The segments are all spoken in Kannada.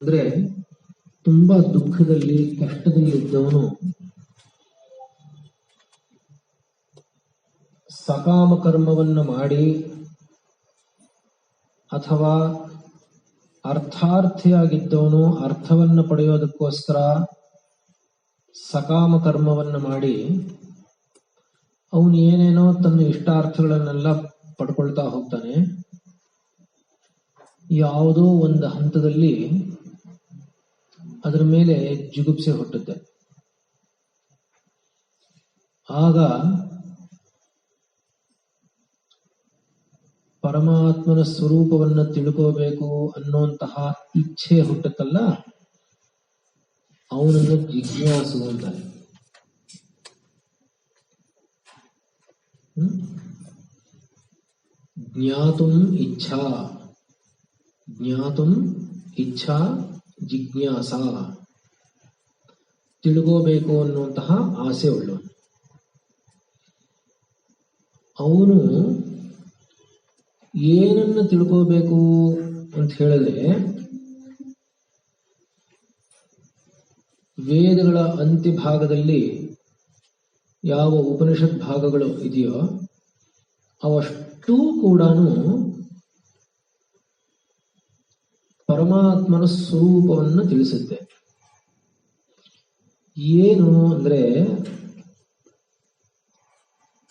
ಅಂದ್ರೆ ತುಂಬಾ ದುಃಖದಲ್ಲಿ ಕಷ್ಟದಲ್ಲಿ ಇದ್ದವನು ಸಕಾಮ ಕರ್ಮವನ್ನು ಮಾಡಿ ಅಥವಾ ಅರ್ಥಾರ್ಥಿಯಾಗಿದ್ದವನು ಅರ್ಥವನ್ನು ಪಡೆಯೋದಕ್ಕೋಸ್ಕರ ಸಕಾಮ ಕರ್ಮವನ್ನು ಮಾಡಿ ಅವನು ಏನೇನೋ ತನ್ನ ಇಷ್ಟಾರ್ಥಗಳನ್ನೆಲ್ಲ ಪಡ್ಕೊಳ್ತಾ ಹೋಗ್ತಾನೆ. ಯಾವುದೋ ಒಂದು ಹಂತದಲ್ಲಿ ಅದರ ಮೇಲೆ ಜಿಗುಪ್ಸೆ ಹುಟ್ಟುತ್ತೆ. ಆಗ ಪರಮಾತ್ಮನ ಸ್ವರೂಪವನ್ನು ತಿಳ್ಕೋಬೇಕು ಅನ್ನುವಂತಹ ಇಚ್ಛೆ ಹುಟ್ಟುತ್ತಲ್ಲ, ಅವನನ್ನು ಜಿಜ್ಞಾಸು ಅಂತಾರೆ. ಜ್ಞಾತುಂ ಇಚ್ಛಾ, ಜ್ಞಾತುಂ ಇಚ್ಛಾ ಜಿಜ್ಞಾಸ, ತಿಳ್ಕೋಬೇಕು ಅನ್ನುವಂತಹ ಆಸೆ ಉಳ್ಳವನು. ಅವನು ಏನನ್ನು ತಿಳ್ಕೋಬೇಕು ಅಂತ ಹೇಳಿದ್ರೆ, ವೇದಗಳ ಅಂತ್ಯಭಾಗದಲ್ಲಿ ಯಾವ ಉಪನಿಷತ್ ಭಾಗಗಳು ಇದೆಯೋ ಅವಷ್ಟೂ ಕೂಡ ಪರಮಾತ್ಮನ ಸ್ವರೂಪವನ್ನು ತಿಳಿಸುತ್ತೆ. ಏನು ಅಂದ್ರೆ,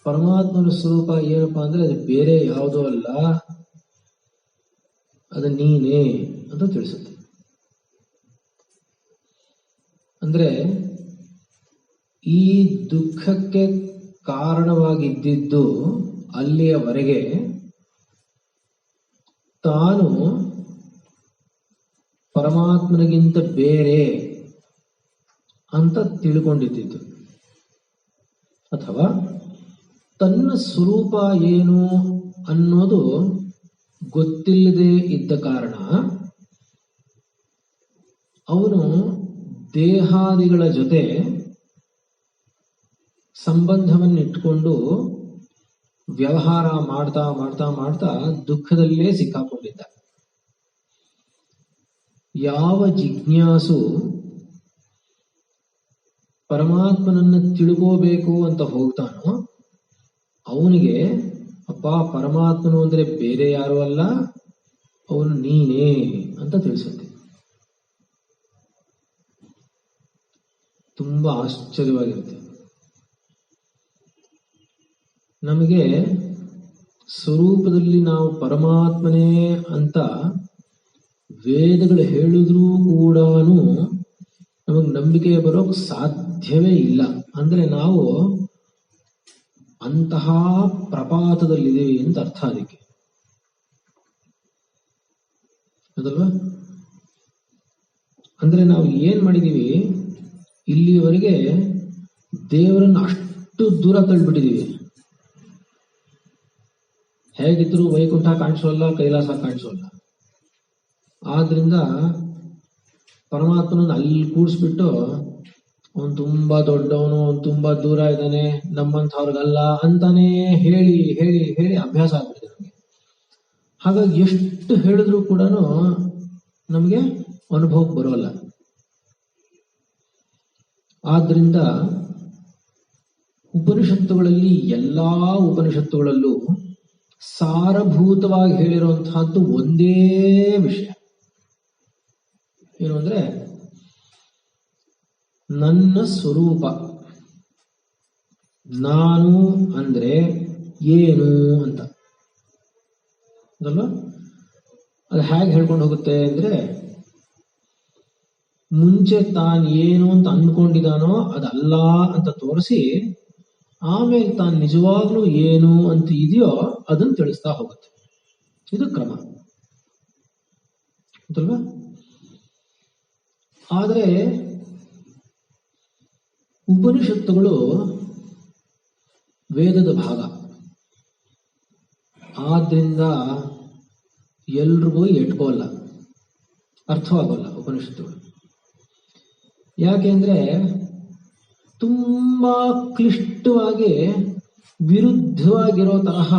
ಪರಮಾತ್ಮನ ಸ್ವರೂಪ ಏನಪ್ಪಾ ಅಂದ್ರೆ ಅದು ಬೇರೆ ಯಾವುದೋ ಅಲ್ಲ, ಅದು ನೀನೇ ಅಂತ ತಿಳಿಸುತ್ತೆ. ಅಂದ್ರೆ ಈ ದುಃಖಕ್ಕೆ ಕಾರಣವಾಗಿದ್ದಿದ್ದು ಅಲ್ಲಿಯವರೆಗೆ ತಾನು ಪರಮಾತ್ಮನಿಗಿಂತ ಬೇರೆ ಅಂತ ತಿಳ್ಕೊಂಡಿದ್ದು, ಅಥವಾ ತನ್ನ ಸ್ವರೂಪ ಏನು ಅನ್ನೋದು ಗೊತ್ತಿಲ್ಲದೆ ಇದ್ದ ಕಾರಣ ಅವನು ದೇಹಾದಿಗಳ ಜೊತೆ ಸಂಬಂಧವನ್ನಿಟ್ಟುಕೊಂಡು ವ್ಯವಹಾರ ಮಾಡ್ತಾ ಮಾಡ್ತಾ ಮಾಡ್ತಾ ದುಃಖದಲ್ಲೇ ಸಿಕ್ಕಾಕೊಂಡಿದ್ದ. ಯಾವ ಜಿಜ್ಞಾಸು ಪರಮಾತ್ಮನನ್ನು ತಿಳ್ಕೋಬೇಕು ಅಂತ ಹೋಗ್ತಾನೋ ಅವನಿಗೆ ಅಪ್ಪ ಪರಮಾತ್ಮನು ಅಂದ್ರೆ ಬೇರೆ ಯಾರು ಅಲ್ಲ, ಅವನು ನೀನೇ ಅಂತ ತಿಳಿಸುತ್ತೆ. ತುಂಬಾ ಆಶ್ಚರ್ಯವಾಗಿರುತ್ತೆ. ನಮಗೆ ಸ್ವರೂಪದಲ್ಲಿ ನಾವು ಪರಮಾತ್ಮನೇ ಅಂತ ವೇದಗಳು ಹೇಳಿದ್ರೂ ಕೂಡ ನಮಗೆ ನಂಬಿಕೆ ಬರೋಕ್ ಸಾಧ್ಯವೇ ಇಲ್ಲ. ಅಂದ್ರೆ ನಾವು ಅಂತಹ ಪ್ರಪಾತದಲ್ಲಿದ್ದೀವಿ ಅಂತ ಅರ್ಥ. ಅದಕ್ಕೆ ಅದಲ್ವಾ? ಅಂದ್ರೆ ನಾವು ಏನ್ ಮಾಡಿದೀವಿ, ಇಲ್ಲಿವರೆಗೆ ದೇವರನ್ನು ಅಷ್ಟು ದೂರ ತಳ್ಳಿಬಿಟ್ಟಿದೀವಿ. ಹೇಗಿದ್ರು ವೈಕುಂಠ ಕಾಣಿಸೋಲ್ಲ, ಕೈಲಾಸ ಕಾಣಿಸೋಲ್ಲ. ಆದ್ರಿಂದ ಪರಮಾತ್ಮನ ಅಲ್ಲಿ ಕೂಡಿಸ್ಬಿಟ್ಟು ಅವನು ತುಂಬಾ ದೊಡ್ಡವನು, ಅವನು ತುಂಬಾ ದೂರ ಇದ್ದಾನೆ, ನಮ್ಮಂಥವ್ರಿಗಲ್ಲ ಅಂತಾನೆ ಹೇಳಿ ಹೇಳಿ ಹೇಳಿ ಅಭ್ಯಾಸ ಆಗ್ಬಿಟ್ಟಿದೆ ನಮಗೆ. ಹಾಗಾಗಿ ಎಷ್ಟು ಹೇಳಿದ್ರು ಕೂಡ ನಮಗೆ ಅನುಭವಕ್ಕೆ ಬರೋಲ್ಲ. ಆದ್ರಿಂದ ಉಪನಿಷತ್ತುಗಳಲ್ಲಿ ಎಲ್ಲಾ ಉಪನಿಷತ್ತುಗಳಲ್ಲೂ ಸಾರಭೂತವಾಗಿ ಹೇಳಿರುವಂತಹದ್ದು ಒಂದೇ ವಿಷಯ. ಏನು ಅಂದ್ರೆ, ನನ್ನ ಸ್ವರೂಪ, ನಾನು ಅಂದ್ರೆ ಏನು ಅಂತ. ಅದಲ್ವಾ? ಅದು ಹೇಗೆ ಹೇಳ್ಕೊಂಡು ಹೋಗುತ್ತೆ ಅಂದ್ರೆ, ಮುಂಚೆ ತಾನು ಏನು ಅಂತ ಅಂದ್ಕೊಂಡಿದ್ದಾನೋ ಅದಲ್ಲ ಅಂತ ತೋರಿಸಿ, ಆಮೇಲೆ ತಾನು ನಿಜವಾಗ್ಲೂ ಏನು ಅಂತ ಇದೆಯೋ ಅದನ್ನು ತಿಳಿಸ್ತಾ ಹೋಗುತ್ತೆ. ಇದು ಕ್ರಮ ಅಂತಲ್ವಾ? ಆದರೆ ಉಪನಿಷತ್ತುಗಳು ವೇದದ ಭಾಗ, ಆದ್ರಿಂದ ಎಲ್ರಿಗೂ ಎಟ್ಕೋಲ್ಲ, ಅರ್ಥವಾಗಲ್ಲ ಉಪನಿಷತ್ತುಗಳು. ಯಾಕೆಂದ್ರೆ ತುಂಬಾ ಕ್ಲಿಷ್ಟವಾಗಿ ವಿರುದ್ಧವಾಗಿರೋ ತರಹ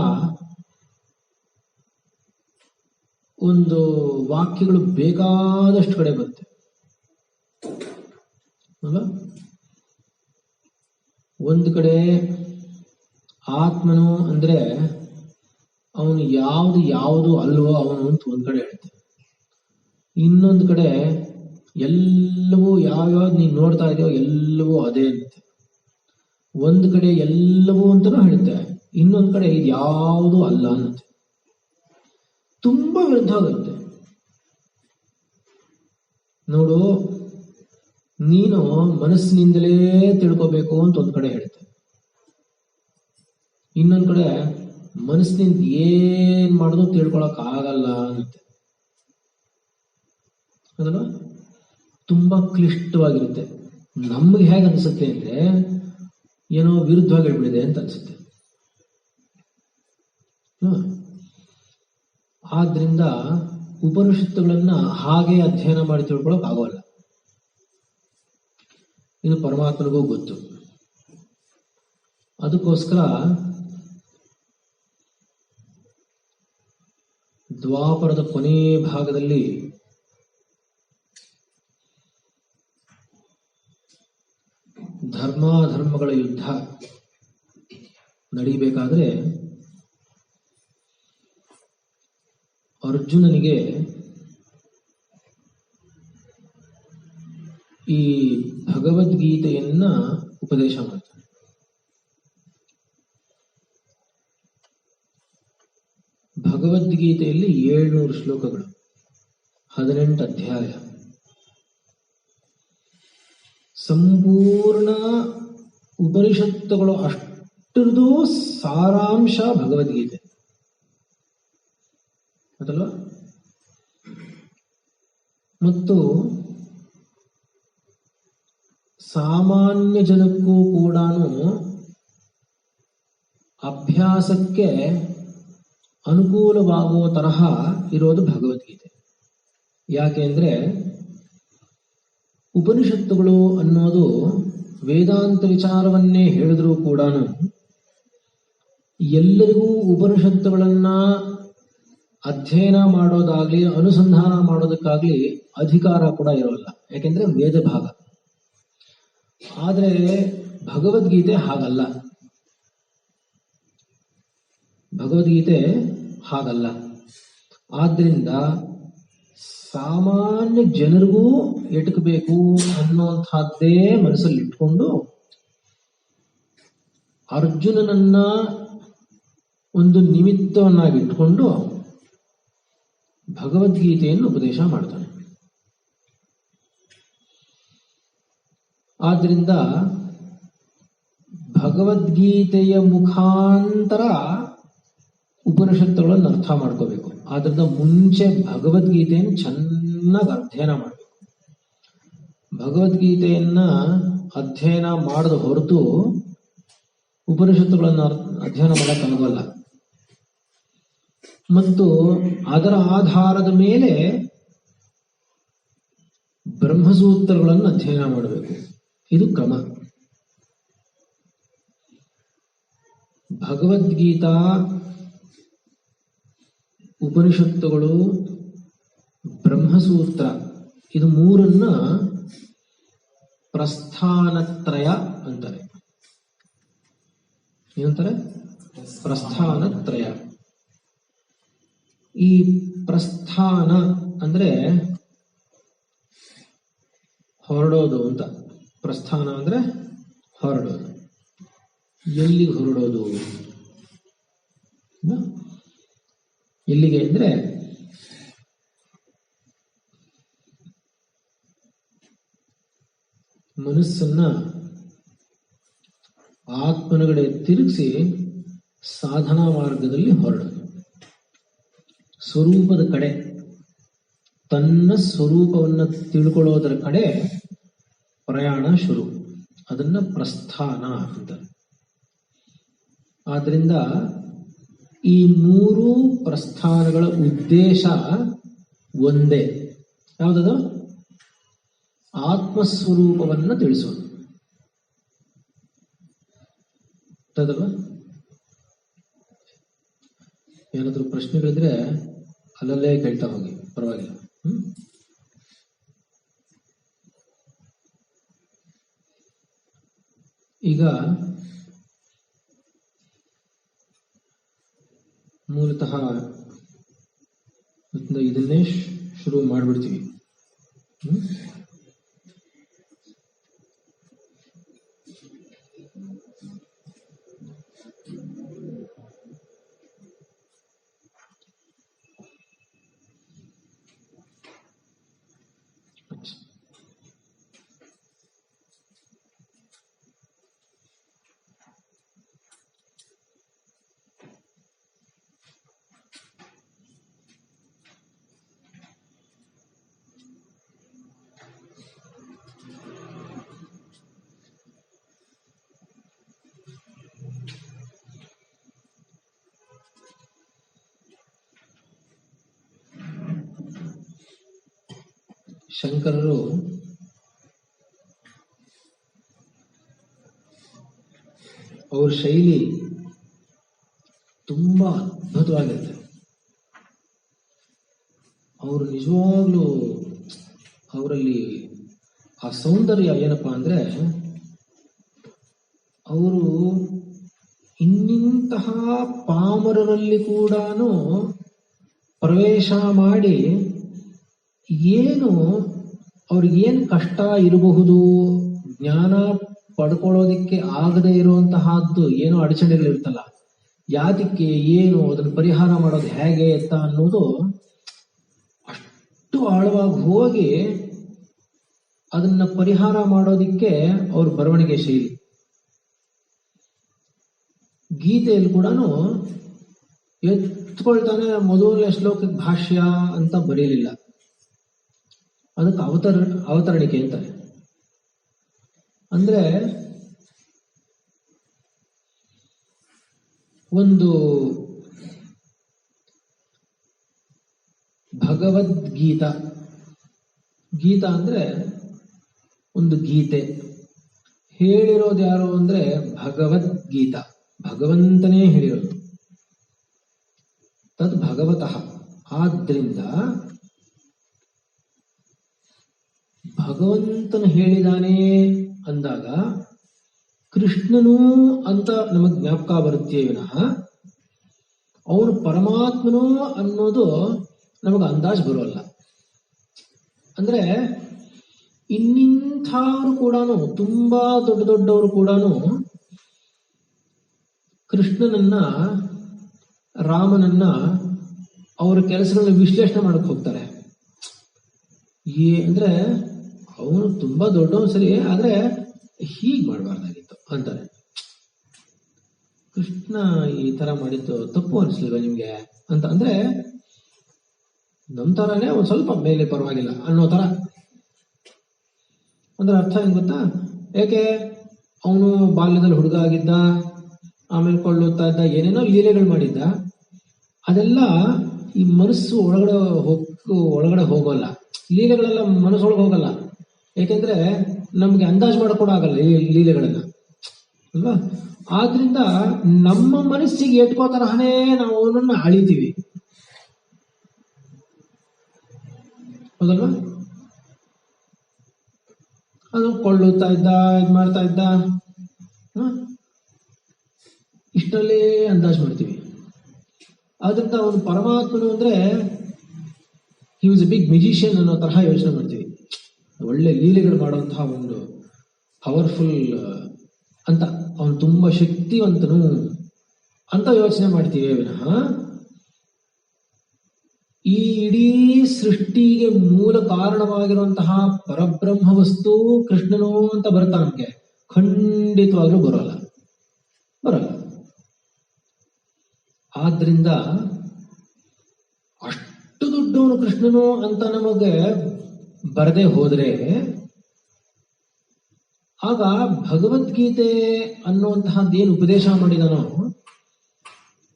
ಒಂದು ವಾಕ್ಯಗಳು ಬೇಕಾದಷ್ಟು ಕಡೆ ಬರುತ್ತೆ ಅಲ್ವಾ? ಒಂದು ಕಡೆ ಆತ್ಮನು ಅಂದ್ರೆ ಅವನು ಯಾವುದು ಅಲ್ವೋ ಅವನು ಅಂತ ಒಂದ್ ಕಡೆ ಹೇಳ್ತಾನೆ. ಇನ್ನೊಂದು ಕಡೆ ಎಲ್ಲವೂ ಯಾವ್ಯಾವ್ದು ನೀನು ನೋಡ್ತಾ ಇದೆಯೋ ಎಲ್ಲವೂ ಅದೇ ಅಂತೆ. ಒಂದು ಕಡೆ ಎಲ್ಲವೂ ಅಂತಲೂ ಹೇಳುತ್ತೆ, ಇನ್ನೊಂದು ಕಡೆ ಇದು ಯಾವುದೂ ಅಲ್ಲ ಅನ್ನತ್ತೆ. ತುಂಬಾ ವಿರುದ್ಧ ಆಗುತ್ತೆ. ನೋಡು, ನೀನು ಮನಸ್ಸಿನಿಂದಲೇ ತಿಳ್ಕೋಬೇಕು ಅಂತ ಒಂದ್ ಕಡೆ ಹೇಳುತ್ತೆ, ಇನ್ನೊಂದ್ ಕಡೆ ಮನಸ್ಸಿನಿಂದ ಏನ್ ಮಾಡೋದು ತಿಳ್ಕೊಳಕ್ ಆಗಲ್ಲ ಅನ್ನತ್ತೆ. ಅದಲ್ಲ ತುಂಬಾ ಕ್ಲಿಷ್ಟವಾಗಿರುತ್ತೆ. ನಮ್ಗೆ ಹೇಗೆ ಅನ್ಸುತ್ತೆ ಅಂದ್ರೆ ಏನೋ ವಿರುದ್ಧವಾಗಿ ಹೇಳ್ಬಿಡಿದೆ ಅಂತ ಅನ್ಸುತ್ತೆ. ಆದ್ರಿಂದ ಉಪನಿಷತ್ತುಗಳನ್ನ ಹಾಗೆ ಅಧ್ಯಯನ ಮಾಡಿ ತಿಳ್ಕೊಳಕ್ ಆಗೋಲ್ಲ. ಇದು ಪರಮಾತ್ಮನಿಗೂ ಗೊತ್ತು. ಅದಕ್ಕೋಸ್ಕರ ದ್ವಾಪರದ ಕೊನೆ ಭಾಗದಲ್ಲಿ ಧರ್ಮಾಧರ್ಮಗಳ ಯುದ್ಧ ನಡೀಬೇಕಾದ್ರೆ ಅರ್ಜುನನಿಗೆ ಈ ಭಗವದ್ಗೀತೆಯನ್ನ ಉಪದೇಶ ಮಾಡ್ತಾನೆ. ಭಗವದ್ಗೀತೆಯಲ್ಲಿ 700 ಶ್ಲೋಕಗಳು, 18 ಅಧ್ಯಾಯ, ಸಂಪೂರ್ಣ ಉಪನಿಷತ್ತುಗಳು ಅಷ್ಟರದು ಸಾರಾಂಶ ಭಗವದ್ಗೀತೆ ಅದಲ್ವಾ? ಮತ್ತು ಸಾಮಾನ್ಯ ಜನಕ್ಕೂ ಕೂಡ ಅಭ್ಯಾಸಕ್ಕೆ ಅನುಕೂಲವಾಗುವ ತರಹ ಇರೋದು ಭಗವದ್ಗೀತೆ. ಯಾಕೆಂದ್ರೆ ಉಪನಿಷತ್ತುಗಳು ಅನ್ನೋದು ವೇದಾಂತ ವಿಚಾರವನ್ನೇ ಹೇಳಿದ್ರೂ ಕೂಡ ಎಲ್ಲರಿಗೂ ಉಪನಿಷತ್ತುಗಳನ್ನ ಅಧ್ಯಯನ ಮಾಡೋದಾಗ್ಲಿ ಅನುಸಂಧಾನ ಮಾಡೋದಕ್ಕಾಗ್ಲಿ ಅಧಿಕಾರ ಕೂಡ ಇರೋಲ್ಲ, ಯಾಕೆಂದ್ರೆ ವೇದ ಭಾಗ. ಆದರೆ ಭಗವದ್ಗೀತೆ ಹಾಗಲ್ಲ. ಭಗವದ್ಗೀತೆ ಹಾಗಲ್ಲ. ಆದ್ರಿಂದ ಸಾಮಾನ್ಯ ಜನರಿಗೂ ಎಟಕಬೇಕು ಅನ್ನುವಂಥದ್ದೇ ಮನಸ್ಸಲ್ಲಿ ಇಟ್ಕೊಂಡು ಅರ್ಜುನನನ್ನ ಒಂದು ನಿಮಿತ್ತವನ್ನಾಗಿಟ್ಕೊಂಡು ಭಗವದ್ಗೀತೆಯನ್ನು ಉಪದೇಶ ಮಾಡ್ತಾನೆ. ಆದ್ರಿಂದ ಭಗವದ್ಗೀತೆಯ ಮುಖಾಂತರ ಉಪನಿಷತ್ತುಗಳನ್ನು ಅರ್ಥ ಮಾಡ್ಕೋಬೇಕು. ಆದ್ರಿಂದ ಮುಂಚೆ ಭಗವದ್ಗೀತೆಯನ್ನು ಚೆನ್ನಾಗಿ ಅಧ್ಯಯನ ಮಾಡಬೇಕು. ಭಗವದ್ಗೀತೆಯನ್ನ ಅಧ್ಯಯನ ಮಾಡದ ಹೊರತು ಉಪನಿಷತ್ತುಗಳನ್ನು ಅಧ್ಯಯನ ಮಾಡಕ್ಕಾಗಲ್ಲ. ಮತ್ತು ಅದರ ಆಧಾರದ ಮೇಲೆ ಬ್ರಹ್ಮಸೂತ್ರಗಳನ್ನು ಅಧ್ಯಯನ ಮಾಡಬೇಕು. ಇದು ಕ್ರಮ. ಭಗವದ್ಗೀತಾ, ಉಪನಿಷತ್ತುಗಳು, ಬ್ರಹ್ಮಸೂತ್ರ ಇದು ಮೂರನ್ನ ಪ್ರಸ್ಥಾನತ್ರಯ ಅಂತಾರೆ. ಏನಂತಾರೆ? ಪ್ರಸ್ಥಾನತ್ರಯ. ಈ ಪ್ರಸ್ಥಾನ ಅಂದ್ರೆ ಹೊರಡೋದು ಅಂತ. ಪ್ರಸ್ಥಾನ ಅಂದ್ರೆ ಹೊರಡೋದು. ಎಲ್ಲಿಗೆ ಹೊರಡೋದು? ಎಲ್ಲಿಗೆ ಅಂದ್ರೆ ಮನಸ್ಸನ್ನ ಆತ್ಮನಗಡೆ ತಿರುಗಿಸಿ ಸಾಧನಾ ಮಾರ್ಗದಲ್ಲಿ ಹೊರಡೋದು. ಸ್ವರೂಪದ ಕಡೆ, ತನ್ನ ಸ್ವರೂಪವನ್ನು ತಿಳ್ಕೊಳ್ಳೋದರ ಕಡೆ ಪ್ರಯಾಣ ಶುರು. ಅದನ್ನ ಪ್ರಸ್ಥಾನ ಅಂತ. ಆದ್ರಿಂದ ಈ ಮೂರು ಪ್ರಸ್ಥಾನಗಳ ಉದ್ದೇಶ ಒಂದೇ. ಯಾವುದದು? ಆತ್ಮಸ್ವರೂಪವನ್ನು ತಿಳಿಸೋದು. ಏನಾದರೂ ಪ್ರಶ್ನೆಗಳಿದ್ರೆ ಅಲ್ಲಲ್ಲೇ ಕೇಳ್ತಾ ಹೋಗಿ, ಪರವಾಗಿಲ್ಲ. ಈಗ ಮೂಲತಃ ಇದನ್ನೇ ಶುರು ಮಾಡ್ಬಿಡ್ತೀವಿ. ಶಂಕರರು ಅವ್ರ ಶೈಲಿ ತುಂಬಾ ಅದ್ಭುತವಾಗಿರುತ್ತೆ. ಅವರು ನಿಜವಾಗ್ಲೂ ಅವರಲ್ಲಿ ಆ ಸೌಂದರ್ಯ ಏನಪ್ಪಾ ಅಂದ್ರೆ, ಅವರು ಇನ್ನಿಂತಹ ಪಾಮರರಲ್ಲಿ ಕೂಡ ಪ್ರವೇಶ ಮಾಡಿ ಏನು ಅವ್ರಿಗೇನು ಕಷ್ಟ ಇರಬಹುದು, ಜ್ಞಾನ ಪಡ್ಕೊಳ್ಳೋದಿಕ್ಕೆ ಆಗದೆ ಇರುವಂತಹದ್ದು ಏನೋ ಅಡಚಣೆಗಳಿರ್ತಲ್ಲ, ಯಾತಕ್ಕೆ ಏನು ಅದನ್ನು ಪರಿಹಾರ ಮಾಡೋದು ಹೇಗೆ ಅಂತ ಅನ್ನೋದು ಅಷ್ಟು ಆಳವಾಗಿ ಹೋಗಿ ಅದನ್ನ ಪರಿಹಾರ ಮಾಡೋದಿಕ್ಕೆ ಅವ್ರ ಬರವಣಿಗೆ ಶೈಲಿ. ಗೀತೆಯಲ್ಲಿ ಕೂಡ ಎತ್ಕೊಳ್ತಾನೆ ಮೊದಲನೇ ಶ್ಲೋಕಕ್ಕೆ ಭಾಷ್ಯ ಅಂತ ಬರೀಲಿಲ್ಲ, ಅದಕ್ಕೆ ಅವತರಣಿಕೆ ಅಂತಾರೆ. ಅಂದ್ರೆ ಒಂದು ಭಗವದ್ಗೀತಾ, ಗೀತಾ ಅಂದ್ರೆ ಒಂದು ಗೀತೆ, ಹೇಳಿರೋದು ಯಾರು ಅಂದ್ರೆ ಭಗವದ್ಗೀತಾ, ಭಗವಂತನೇ ಹೇಳಿರೋದು, ತದ್ ಭಗವತಃ. ಆದ್ರಿಂದ ಭಗವಂತನು ಹೇಳಿದಾನೆ ಅಂದಾಗ ಕೃಷ್ಣನು ಅಂತ ನಮಗ್ ಜ್ಞಾಪಕ ಬರುತ್ತೆ ವಿನಃ ಅವನು ಪರಮಾತ್ಮನು ಅನ್ನೋದು ನಮಗ ಅಂದಾಜ್ ಬರೋಲ್ಲ. ಅಂದ್ರೆ ಇನ್ನಿಂಥವ್ರು ಕೂಡ, ತುಂಬಾ ದೊಡ್ಡ ದೊಡ್ಡವರು ಕೂಡ ಕೃಷ್ಣನನ್ನ, ರಾಮನನ್ನ ಅವರ ಕೆಲಸಗಳನ್ನ ವಿಶ್ಲೇಷಣೆ ಮಾಡಕ್ ಹೋಗ್ತಾರೆ. ಅಂದ್ರೆ ಅವನು ತುಂಬಾ ದೊಡ್ಡವನು ಸರಿ, ಆದ್ರೆ ಹೀಗ್ ಮಾಡಬಾರ್ದಾಗಿತ್ತು ಅಂತಾರೆ. ಕೃಷ್ಣ ಈ ತರ ಮಾಡಿದ್ದು ತಪ್ಪು ಅನ್ಸ್ಲಿಲ್ವ ನಿಮ್ಗೆ ಅಂತ. ಅಂದ್ರೆ ನಮ್ ತರಾನೇ ಒಂದ್ ಸ್ವಲ್ಪ ಮೇಲೆ ಪರವಾಗಿಲ್ಲ ಅನ್ನೋ ತರ. ಅಂದ್ರೆ ಅರ್ಥ ಏನ್ ಗೊತ್ತಾ, ಯಾಕೆ ಅವನು ಬಾಲ್ಯದಲ್ಲಿ ಹುಡುಗ ಆಗಿದ್ದ, ಆಮೇಲೆ ಕೊಳ್ಳುತ್ತಾ ಇದ್ದ, ಏನೇನೋ ಲೀಲೆಗಳು ಮಾಡಿದ್ದ, ಅದೆಲ್ಲ ಈ ಮನಸ್ಸು ಒಳಗಡೆ ಹೋಗೋಲ್ಲ, ಲೀಲೆಗಳೆಲ್ಲ ಮನಸ್ಸೊಳಗೆ ಹೋಗಲ್ಲ. ಯಾಕೆಂದ್ರೆ ನಮ್ಗೆ ಅಂದಾಜು ಮಾಡ್ಕೊಡ ಆಗಲ್ಲ ಈ ಲೀಲೆಗಳನ್ನ ಅಲ್ವಾ. ಆದ್ರಿಂದ ನಮ್ಮ ಮನಸ್ಸಿಗೆ ಎಟ್ಕೋ ತರಹನೇ ನಾವು ಅವನನ್ನ ಅಳಿತೀವಿ, ಹೌದಲ್ವಾ. ಅದು ಕೊಳ್ಳುತ್ತಾ ಇದ್ದ, ಇದ್ ಮಾಡ್ತಾ ಇದ್ದ, ಇಷ್ಟರಲ್ಲೇ ಅಂದಾಜು ಮಾಡ್ತೀವಿ. ಆದ್ರಿಂದ ಅವನು ಪರಮಾತ್ಮನು ಅಂದ್ರೆ he was a big musician ಅನ್ನೋ ತರಹ ಯೋಚನೆ ಮಾಡ್ತೀವಿ. ಒಳ್ಳೆ ಲೀಲೆಗಳು ಮಾಡುವಂತಹ ಒಂದು ಪವರ್ಫುಲ್ ಅಂತ, ಅವನು ತುಂಬಾ ಶಕ್ತಿವಂತನು ಅಂತ ಯೋಚನೆ ಮಾಡ್ತೀವಿ ವಿನಃ ಈ ಇಡೀ ಸೃಷ್ಟಿಗೆ ಮೂಲ ಕಾರಣವಾಗಿರುವಂತಹ ಪರಬ್ರಹ್ಮ ವಸ್ತು ಕೃಷ್ಣನು ಅಂತ ಬರ್ತಾ ನಮ್ಗೆ ಖಂಡಿತವಾಗ್ಲೂ ಬರೋಲ್ಲ. ಆದ್ರಿಂದ ಅಷ್ಟು ದೊಡ್ಡವನು ಕೃಷ್ಣನು ಅಂತ ನಮಗೆ ಬರದೆ ಹೋದ್ರೆ, ಆಗ ಭಗವದ್ಗೀತೆ ಅನ್ನುವಂತಹದ್ದೇನು ಉಪದೇಶ ಮಾಡಿದನೋ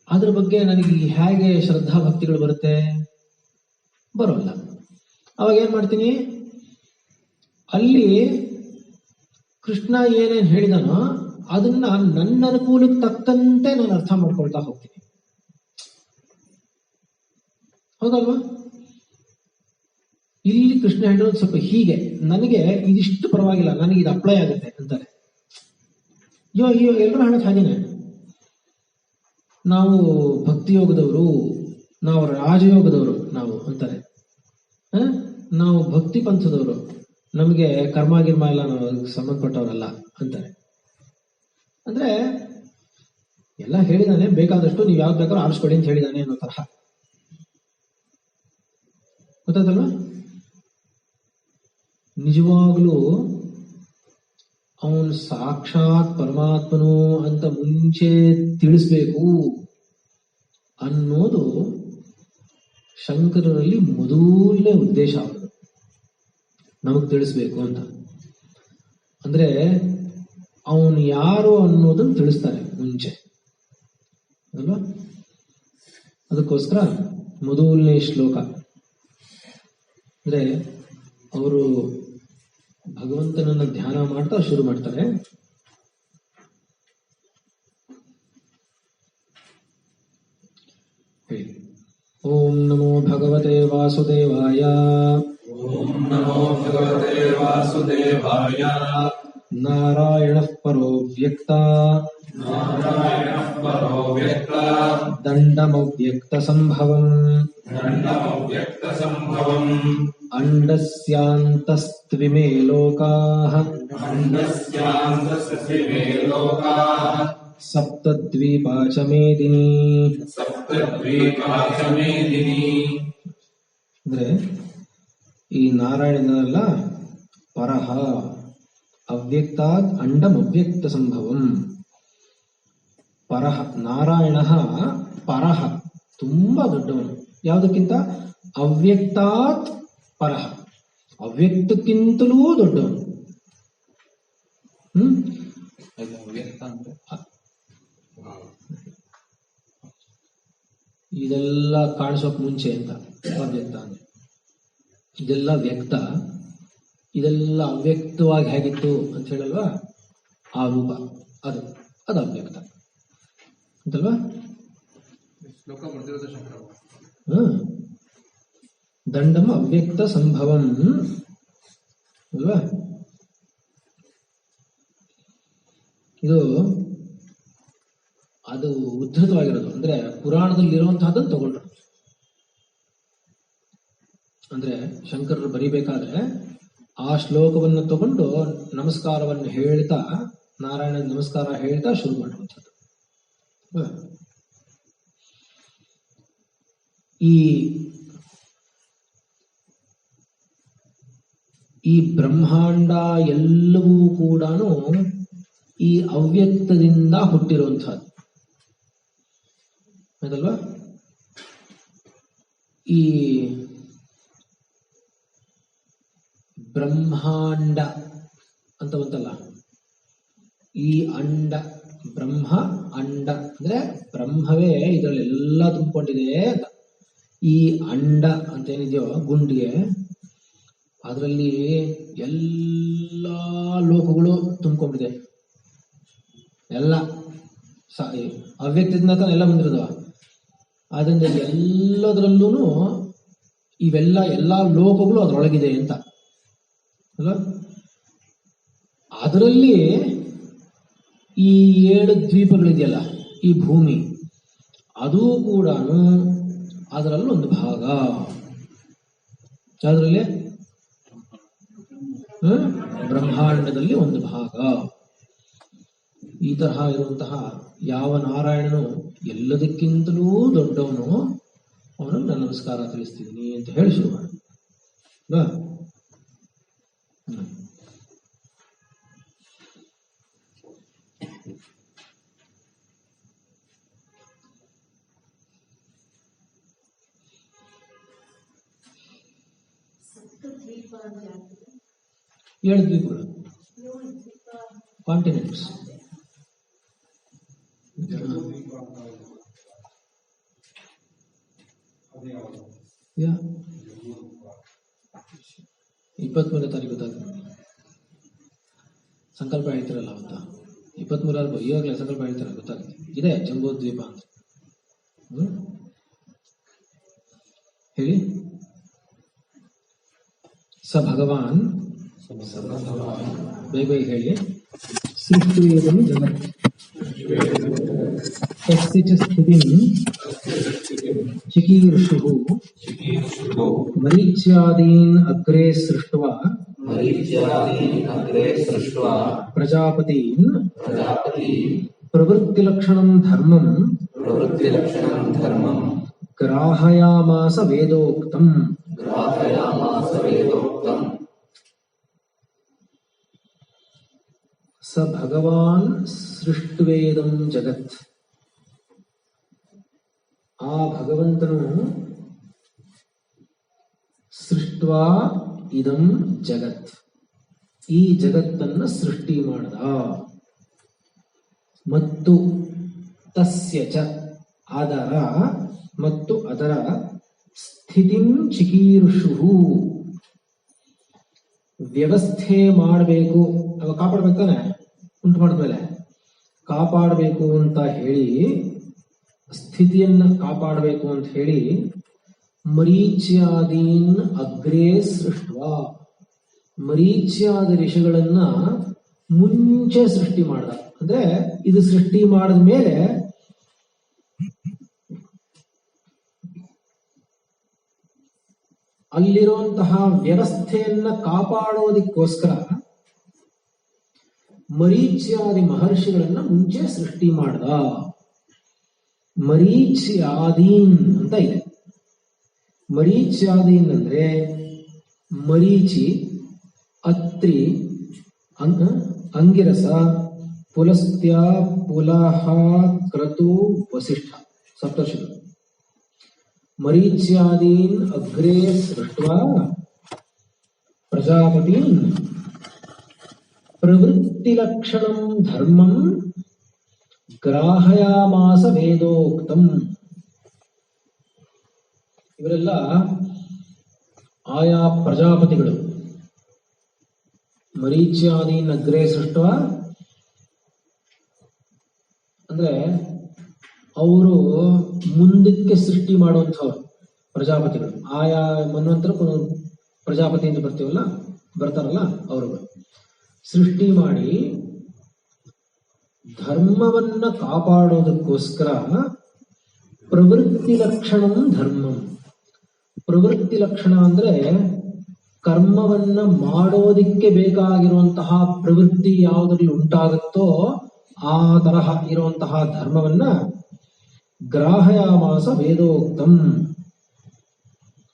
ಅದ್ರ ಬಗ್ಗೆ ನನಗೆ ಹೇಗೆ ಶ್ರದ್ಧಾ ಭಕ್ತಿಗಳು ಬರುತ್ತೆ? ಬರೋಲ್ಲ. ಅವಾಗ ಏನ್ ಮಾಡ್ತೀನಿ, ಅಲ್ಲಿ ಕೃಷ್ಣ ಏನೇನ್ ಹೇಳಿದನೋ ಅದನ್ನ ನನ್ನ ಅನುಕೂಲಕ್ಕೆ ತಕ್ಕಂತೆ ನಾನು ಅರ್ಥ ಮಾಡ್ಕೊಳ್ತಾ ಹೋಗ್ತೀನಿ, ಹೌದಲ್ವಾ? ಇಲ್ಲಿ ಕೃಷ್ಣ ಹೇಳಿರೋದು ಸ್ವಲ್ಪ ಹೀಗೆ, ನನಗೆ ಇದಿಷ್ಟು ಪರವಾಗಿಲ್ಲ, ನನಗೆ ಇದು ಅಪ್ಲೈ ಆಗುತ್ತೆ ಅಂತಾರೆ. ಅಯ್ಯೋ ಎಲ್ಲರೂ ಹೇಳೋದು ಹಾಗೇನೆ, ನಾವು ಭಕ್ತಿಯೋಗದವರು, ನಾವು ರಾಜಯೋಗದವರು ನಾವು ಅಂತಾರೆ. ನಾವು ಭಕ್ತಿ ಪಂಥದವರು, ನಮಗೆ ಕರ್ಮ ಗಿರ್ಮ ಎಲ್ಲ ನಾವು ಸಂಬಂಧಪಟ್ಟವರಲ್ಲ ಅಂತಾರೆ. ಅಂದ್ರೆ ಎಲ್ಲ ಹೇಳಿದಾನೆ, ಬೇಕಾದಷ್ಟು ನೀವು ಯಾವ್ದು ಬೇಕಾದ್ರೂ ಆರಿಸ್ಕೊಡಿ ಅಂತ ಹೇಳಿದಾನೆ ಅನ್ನೋ ತರಹ. ಗೊತ್ತಾಯ್ತಲ್ವಾ? ನಿಜವಾಗ್ಲೂ ಅವನು ಸಾಕ್ಷಾತ್ ಪರಮಾತ್ಮನು ಅಂತ ಮುಂಚೆ ತಿಳಿಸ್ಬೇಕು ಅನ್ನೋದು ಶಂಕರರಲ್ಲಿ ಮೊದಲನೇ ಉದ್ದೇಶ ಅವನು, ನಮಗ್ ತಿಳಿಸ್ಬೇಕು ಅಂತ. ಅಂದ್ರೆ ಅವನು ಯಾರು ಅನ್ನೋದನ್ನು ತಿಳಿಸ್ತಾರೆ ಮುಂಚೆ ಅಲ್ವಾ? ಅದಕ್ಕೋಸ್ಕರ ಮೊದಲನೇ ಶ್ಲೋಕ ಅಂದ್ರೆ ಅವರು ಭಗವಂತನನ್ನ ಧ್ಯಾನ ಮಾಡ್ತಾ ಶುರು ಮಾಡ್ತಾರೆ. ಓಂ ನಮೋ ಭಗವತೆ ವಾಸುದೇವಾಯ. ಓಂ ನಮೋ ಭಗವತೆ ವಾಸುದೇವಾಯ. ನಾರಾಯಣಃ ಪರೋ ವ್ಯಕ್ತ ದಂಡಮವ್ಯಕ್ತ ಸಂಭವಂ ಅಂಡಸ್ಯಾಂತಸ್ತ್ವಿಮೇ ಲೋಕಾಃ ಸಪ್ತದ್ವೀಪಾ ಚ ಮೇದಿನಿ. ಅಂದ್ರೆ ಈ ನಾರಾಯಣನೆಲ್ಲ ಪರಹ ಅವ್ಯಕ್ತಾದ್ ಅಂಡಂ ಅವ್ಯಕ್ತ ಸಂಭವಂ. ಪರಹ ನಾರಾಯಣ ಪರಹ ತುಂಬಾ ದೊಡ್ಡವನು, ಯಾವುದಕ್ಕಿಂತ ಅವ್ಯಕ್ತಾತ್ ಪರಹ, ಅವ್ಯಕ್ತಕ್ಕಿಂತಲೂ ದೊಡ್ಡವನು. ಇದೆಲ್ಲ ಕಾಣಿಸೋಕ್ ಮುಂಚೆ ಅಂತ ಅವ್ಯಕ್ತ ಅಂದ್ರೆ, ಇದೆಲ್ಲ ವ್ಯಕ್ತ, ಇದೆಲ್ಲ ಅವ್ಯಕ್ತವಾಗಿ ಹೇಗಿತ್ತು ಅಂತ ಹೇಳಲ್ವಾ, ಆ ರೂಪ ಅದು ಅವ್ಯಕ್ತ ಅಂತಲ್ವಾ? ದಂಡಂ ಅವ್ಯಕ್ತ ಸಂಭವಂ ಅಲ್ವಾ? ಇದು ಅದು ಉದ್ಧತವಾಗಿರೋದು, ಅಂದ್ರೆ ಪುರಾಣದಲ್ಲಿ ಇರುವಂತಹದ್ದನ್ನು ತಗೊಂಡ್ರು. ಅಂದ್ರೆ ಶಂಕರರು ಬರಿಬೇಕಾದ್ರೆ ಆ ಶ್ಲೋಕವನ್ನು ತಗೊಂಡು ನಮಸ್ಕಾರವನ್ನು ಹೇಳ್ತಾ, ನಾರಾಯಣ ನಮಸ್ಕಾರ ಹೇಳ್ತಾ ಶುರು ಮಾಡುವಂಥದ್ದು. ಈ ಬ್ರಹ್ಮಾಂಡ ಎಲ್ಲವೂ ಕೂಡ ಈ ಅವ್ಯಕ್ತದಿಂದ ಹುಟ್ಟಿರುವಂತಹದ್ದು ಅದಲ್ವಾ? ಈ ಬ್ರಹ್ಮಾಂಡ ಅಂತ ಬಂತಲ್ಲ, ಈ ಅಂಡ ಬ್ರಹ್ಮ ಅಂಡ ಅಂದ್ರೆ ಬ್ರಹ್ಮವೇ ಇದರಲ್ಲೆಲ್ಲ ತುಂಬಿಕೊಂಡಿದೆ ಅಂತ. ಈ ಅಂಡ ಅಂತ ಏನಿದೆಯೋ ಗುಂಡಿಗೆ, ಅದರಲ್ಲಿ ಎಲ್ಲ ಲೋಕಗಳು ತುಂಬಿಕೊಂಡಿದೆ. ಎಲ್ಲ ಅವ್ಯಕ್ತದಿಂದ ಎಲ್ಲ ಬಂದಿರೋದು. ಆದ್ರಿಂದ ಎಲ್ಲದರಲ್ಲೂ ಇವೆಲ್ಲ ಎಲ್ಲಾ ಲೋಕಗಳು ಅದರೊಳಗಿದೆ ಅಂತ ಅಲ್ಲ. ಅದರಲ್ಲಿ ಈ 7 ದ್ವೀಪಗಳಿದೆಯಲ್ಲ, ಈ ಭೂಮಿ, ಅದು ಕೂಡ ಅದರಲ್ಲಿ ಒಂದು ಭಾಗ. ಅದರಲ್ಲಿ ಬ್ರಹ್ಮಾಂಡದಲ್ಲಿ ಒಂದು ಭಾಗ. ಈ ತರಹ ಇರುವಂತಹ ಯಾವ ನಾರಾಯಣನು ಎಲ್ಲದಕ್ಕಿಂತಲೂ ದೊಡ್ಡವನು, ಅವನನ್ನು ನಾನು ನಮಸ್ಕಾರ ತಿಳಿಸ್ತಿದ್ದೀನಿ ಅಂತ ಹೇಳಿ ಶುರು ಮಾಡ. ಏಳು ದ್ವೀಪಗಳು, ಕಾಂಟಿನೆಂಟ್ಸ್. ಯಾ 23ನೇ ತಾರೀಕು ಗೊತ್ತಾಗ್ತದೆ. ಸಂಕಲ್ಪ ಹೇಳ್ತಿರಲ್ಲ ಅವತ್ತ 23 ಇವಾಗಲೇ ಸಂಕಲ್ಪ ಹೇಳ್ತಾರೆ, ಗೊತ್ತಾಗುತ್ತೆ. ಇದೆ ಜಂಬೂ ದ್ವೀಪ ಅಂತ. ಹೇಳಿ. ಸ ಭಗವಾನ್, ಬೇಗ ಬೇಗ ಹೇಳಿ. ಸೃಷ್ಟಿವೇದಂ ಜಗತ್ ತಸ್ಯ ಚ ಸ್ಥಿತಿಂ ಚಿಕೀರ್ಷುಃ ಮರೀಚ್ಯಾದೀನ್ ಅಗ್ರೇ ಸೃಷ್ಟ್ವಾ ಪ್ರಜಾಪತೀನ್ ಪ್ರವೃತ್ತಿಲಕ್ಷಣಂ ಧರ್ಮಂ ಗ್ರಾಹಯಾಮಾಸ ವೇದೋಕ್ತಂ. ಸ ಭಗವಾನ್ ಸೃಷ್ಟ್ವೇದಂ ಜಗತ್. ಆ ಭಗವಂತನು ಸೃಷ್ಟ್ವಾ ಇದಂ ಜಗತ್, ಈ ಜಗತ್ತನ್ನ ಸೃಷ್ಟಿ ಮಾಡದ. ಮತ್ತು ತಸ್ಯ ಚ ಅದರ, ಮತ್ತು ಅದರ ಸ್ಥಿತಿಂ ಚಿಕೀರ್ಷುಃ ವ್ಯವಸ್ಥೆ ಮಾಡಬೇಕು, ಅವ ಕಾಪಾಡ್ಬೇಕಾನೆ, ಉಂಟು ಮಾಡಿದ್ಮೇಲೆ ಕಾಪಾಡಬೇಕು ಅಂತ ಹೇಳಿ, ಸ್ಥಿತಿಯನ್ನ ಕಾಪಾಡಬೇಕು ಅಂತ ಹೇಳಿ ಮರೀಚ್ಯಾದೀನ್ ಅಗ್ರೇ ಸೃಷ್ಟ್ವಾ, ಮರೀಚ್ಯಾದ ಋಷಿಗಳನ್ನ ಮುಂಚೆ ಸೃಷ್ಟಿ ಮಾಡ್ದ. ಅಂದ್ರೆ ಇದು ಸೃಷ್ಟಿ ಮಾಡಿದ ಮೇಲೆ ಅಲ್ಲಿರುವಂತಹ ವ್ಯವಸ್ಥೆಯನ್ನ ಕಾಪಾಡೋದಕ್ಕೋಸ್ಕರ ಮರೀಚ್ಯಾದಿ ಮಹರ್ಷಿಗಳನ್ನ ಮುಂಚೆ ಸೃಷ್ಟಿ ಮಾಡ್ದ. ಮರೀಚ್ಯಾದೀನ್ ಅಂತ ಇದೆ. ಮರೀಚ್ಯಾದೀನ್ ಅಂದ್ರೆ ಮರೀಚಿ, ಅತ್ರಿ, ಅಂಗಿರಸ, ಪುಲಸ್ತ್ಯ, ಪುಲಹ, ಕ್ರತು, ವಸಿಷ್ಠ ಸಪ್ತರ್ಷಿಗಳು. ಮರೀಚ್ಯಾದೀನ್ ಅಗ್ರೇ ಸೃಷ್ಟ್ವಾ ಪ್ರಜಾಪತೀನ್ ಪ್ರವೃತ್ತಿಲಕ್ಷಣಂ ಧರ್ಮಂ ಗ್ರಾಹಯಾಮಾಸ ವೇದೋಕ್ತಂ. ಇವರೆಲ್ಲ ಆಯಾ ಪ್ರಜಾಪತಿಗಳು. ಮರೀಚ್ಯಾದೀನ್ ಅಗ್ರೇ ಸೃಷ್ಟ್ವಾ ಅಂದ್ರೆ ಅವರು ಮುಂದಕ್ಕೆ ಸೃಷ್ಟಿ ಮಾಡುವಂಥವ್ರು ಪ್ರಜಾಪತಿಗಳು. ಆಯಾ ಮನ್ವಂತರ ಪ್ರಜಾಪತಿ ಅಂತ ಬರ್ತಾರಲ್ಲ ಅವರುಗಳು ಸೃಷ್ಟಿ ಮಾಡಿ ಧರ್ಮವನ್ನ ಕಾಪಾಡೋದಕ್ಕೋಸ್ಕರ ಪ್ರವೃತ್ತಿ ಲಕ್ಷಣಂ ಧರ್ಮಂ. ಪ್ರವೃತ್ತಿ ಲಕ್ಷಣ ಅಂದ್ರೆ ಕರ್ಮವನ್ನ ಮಾಡೋದಿಕ್ಕೆ ಬೇಕಾಗಿರುವಂತಹ ಪ್ರವೃತ್ತಿ ಯಾವುದರಲ್ಲಿ ಉಂಟಾಗುತ್ತೋ ಆ ತರಹ ಇರುವಂತಹ ಧರ್ಮವನ್ನ ಗ್ರಾಹಯಾಮಾಸ ವೇದೋಕ್ತಂ.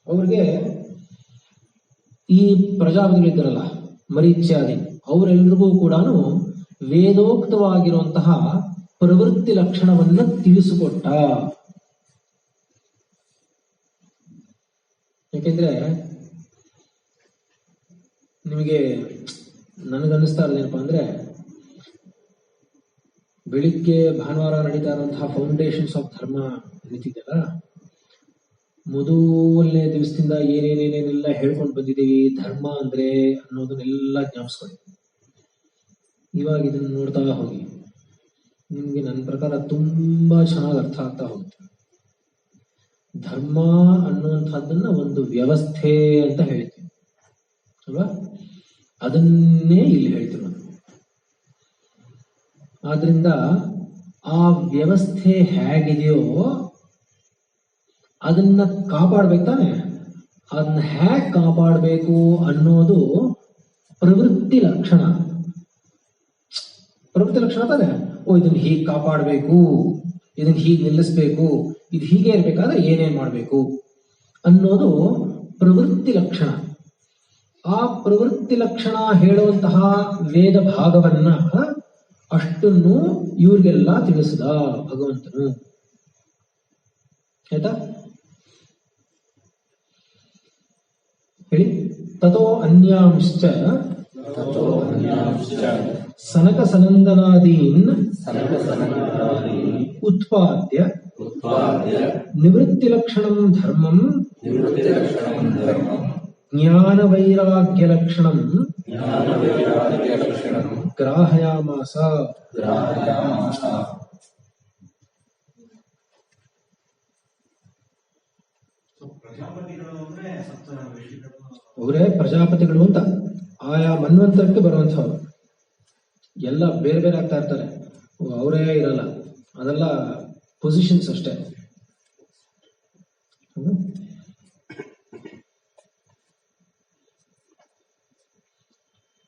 ಅವ್ರಿಗೆ ಈ ಪ್ರಜಾಪತಿಗಳಿದ್ದಾರಲ್ಲ ಮರೀಚ್ಯಾದಿ, ಅವರೆಲ್ಲರಿಗೂ ಕೂಡ ವೇದೋಕ್ತವಾಗಿರುವಂತಹ ಪ್ರವೃತ್ತಿ ಲಕ್ಷಣವನ್ನ ತಿಳಿಸಿಕೊಟ್ಟ. ಯಾಕೆಂದ್ರೆ ನಿಮಗೆ ನನಗನ್ನಿಸ್ತಾ ಇರೋದೇನಪ್ಪ ಅಂದ್ರೆ, ಬೆಳಿಗ್ಗೆ ಭಾನುವಾರ ನಡೀತಾ ಇರುವಂತಹ ಫೌಂಡೇಶನ್ಸ್ ಆಫ್ ಧರ್ಮ ನಡೀತಿದ್ದಲ್ಲ, ಮೊದಲನೇ ದಿವಸದಿಂದ ಏನೇನೇನೆಲ್ಲ ಹೇಳ್ಕೊಂಡು ಬಂದಿದ್ದೀವಿ ಧರ್ಮ ಅಂದ್ರೆ ಅನ್ನೋದನ್ನೆಲ್ಲ ಜ್ಞಾಪಿಸ್ಕೊಳ್ಳಿ. ಇವಾಗ ಇದನ್ನ ನೋಡ್ತಾ ಹೋಗಿ, ನಿಮ್ಗೆ ನನ್ನ ಪ್ರಕಾರ ತುಂಬಾ ಚೆನ್ನಾಗಿ ಅರ್ಥ ಆಗ್ತಾ ಹೋಗುತ್ತೆ. ಧರ್ಮ ಅನ್ನುವಂಥದ್ದನ್ನ ಒಂದು ವ್ಯವಸ್ಥೆ ಅಂತ ಹೇಳ್ತೀವಿ ಅಲ್ವಾ, ಅದನ್ನೇ ಇಲ್ಲಿ ಹೇಳ್ತೀವಿ ನಾವು. ಆದ್ರಿಂದ ಆ ವ್ಯವಸ್ಥೆ ಹೇಗಿದೆಯೋ ಅದನ್ನ ಕಾಪಾಡ್ಬೇಕು ತಾನೆ. ಅದನ್ನ ಹೇಗೆ ಕಾಪಾಡಬೇಕು ಅನ್ನೋದು ಪ್ರವೃತ್ತಿ ಲಕ್ಷಣ. ಪ್ರವೃತ್ತಿ ಲಕ್ಷಣ ತಾನೆ. ಇದನ್ನ ಹೀಗೆ ಕಾಪಾಡಬೇಕು, ಇದನ್ನ ಹೀಗೆ ನಿಲ್ಲಿಸ್ಬೇಕು, ಇದು ಹೀಗೆ ಇರ್ಬೇಕಾದ್ರೆ ಏನೇನ್ ಮಾಡ್ಬೇಕು ಅನ್ನೋದು ಪ್ರವೃತ್ತಿ ಲಕ್ಷಣ. ಆ ಪ್ರವೃತ್ತಿ ಲಕ್ಷಣ ಹೇಳುವಂತಹ ವೇದ ಭಾಗವನ್ನ ಅಷ್ಟನ್ನು ಇವ್ರಿಗೆಲ್ಲ ತಿಳಿಸಿದ ಭಗವಂತನು. ಆಯ್ತಾ? ಹೇಳಿ. ತಥೋ ಅನ್ಯಾಂಶ್ಚ ಸನಕ ಸನಂದನಾದೀನ್ ಉತ್ಪಾದ್ಯ ನಿವೃತ್ತಿ ಲಕ್ಷಣಂ ಧರ್ಮಂ ಜ್ಞಾನ ವೈರಾಗ್ಯ ಲಕ್ಷಣಂ ಗ್ರಾಹಯಾಮಾಸ. ಅವರೇ ಪ್ರಜಾಪತಿಗಳು ಅಂತ ಆಯಾ ಮನ್ವಂತರಕ್ಕೆ ಬರುವಂಥವ್ರು. ಎಲ್ಲ ಬೇರೆ ಬೇರೆ ಆಗ್ತಾ ಇರ್ತಾರೆ, ಅವರೇ ಇರಲ್ಲ, ಅದೆಲ್ಲ ಪೊಸಿಷನ್ಸ್ ಅಷ್ಟೇ.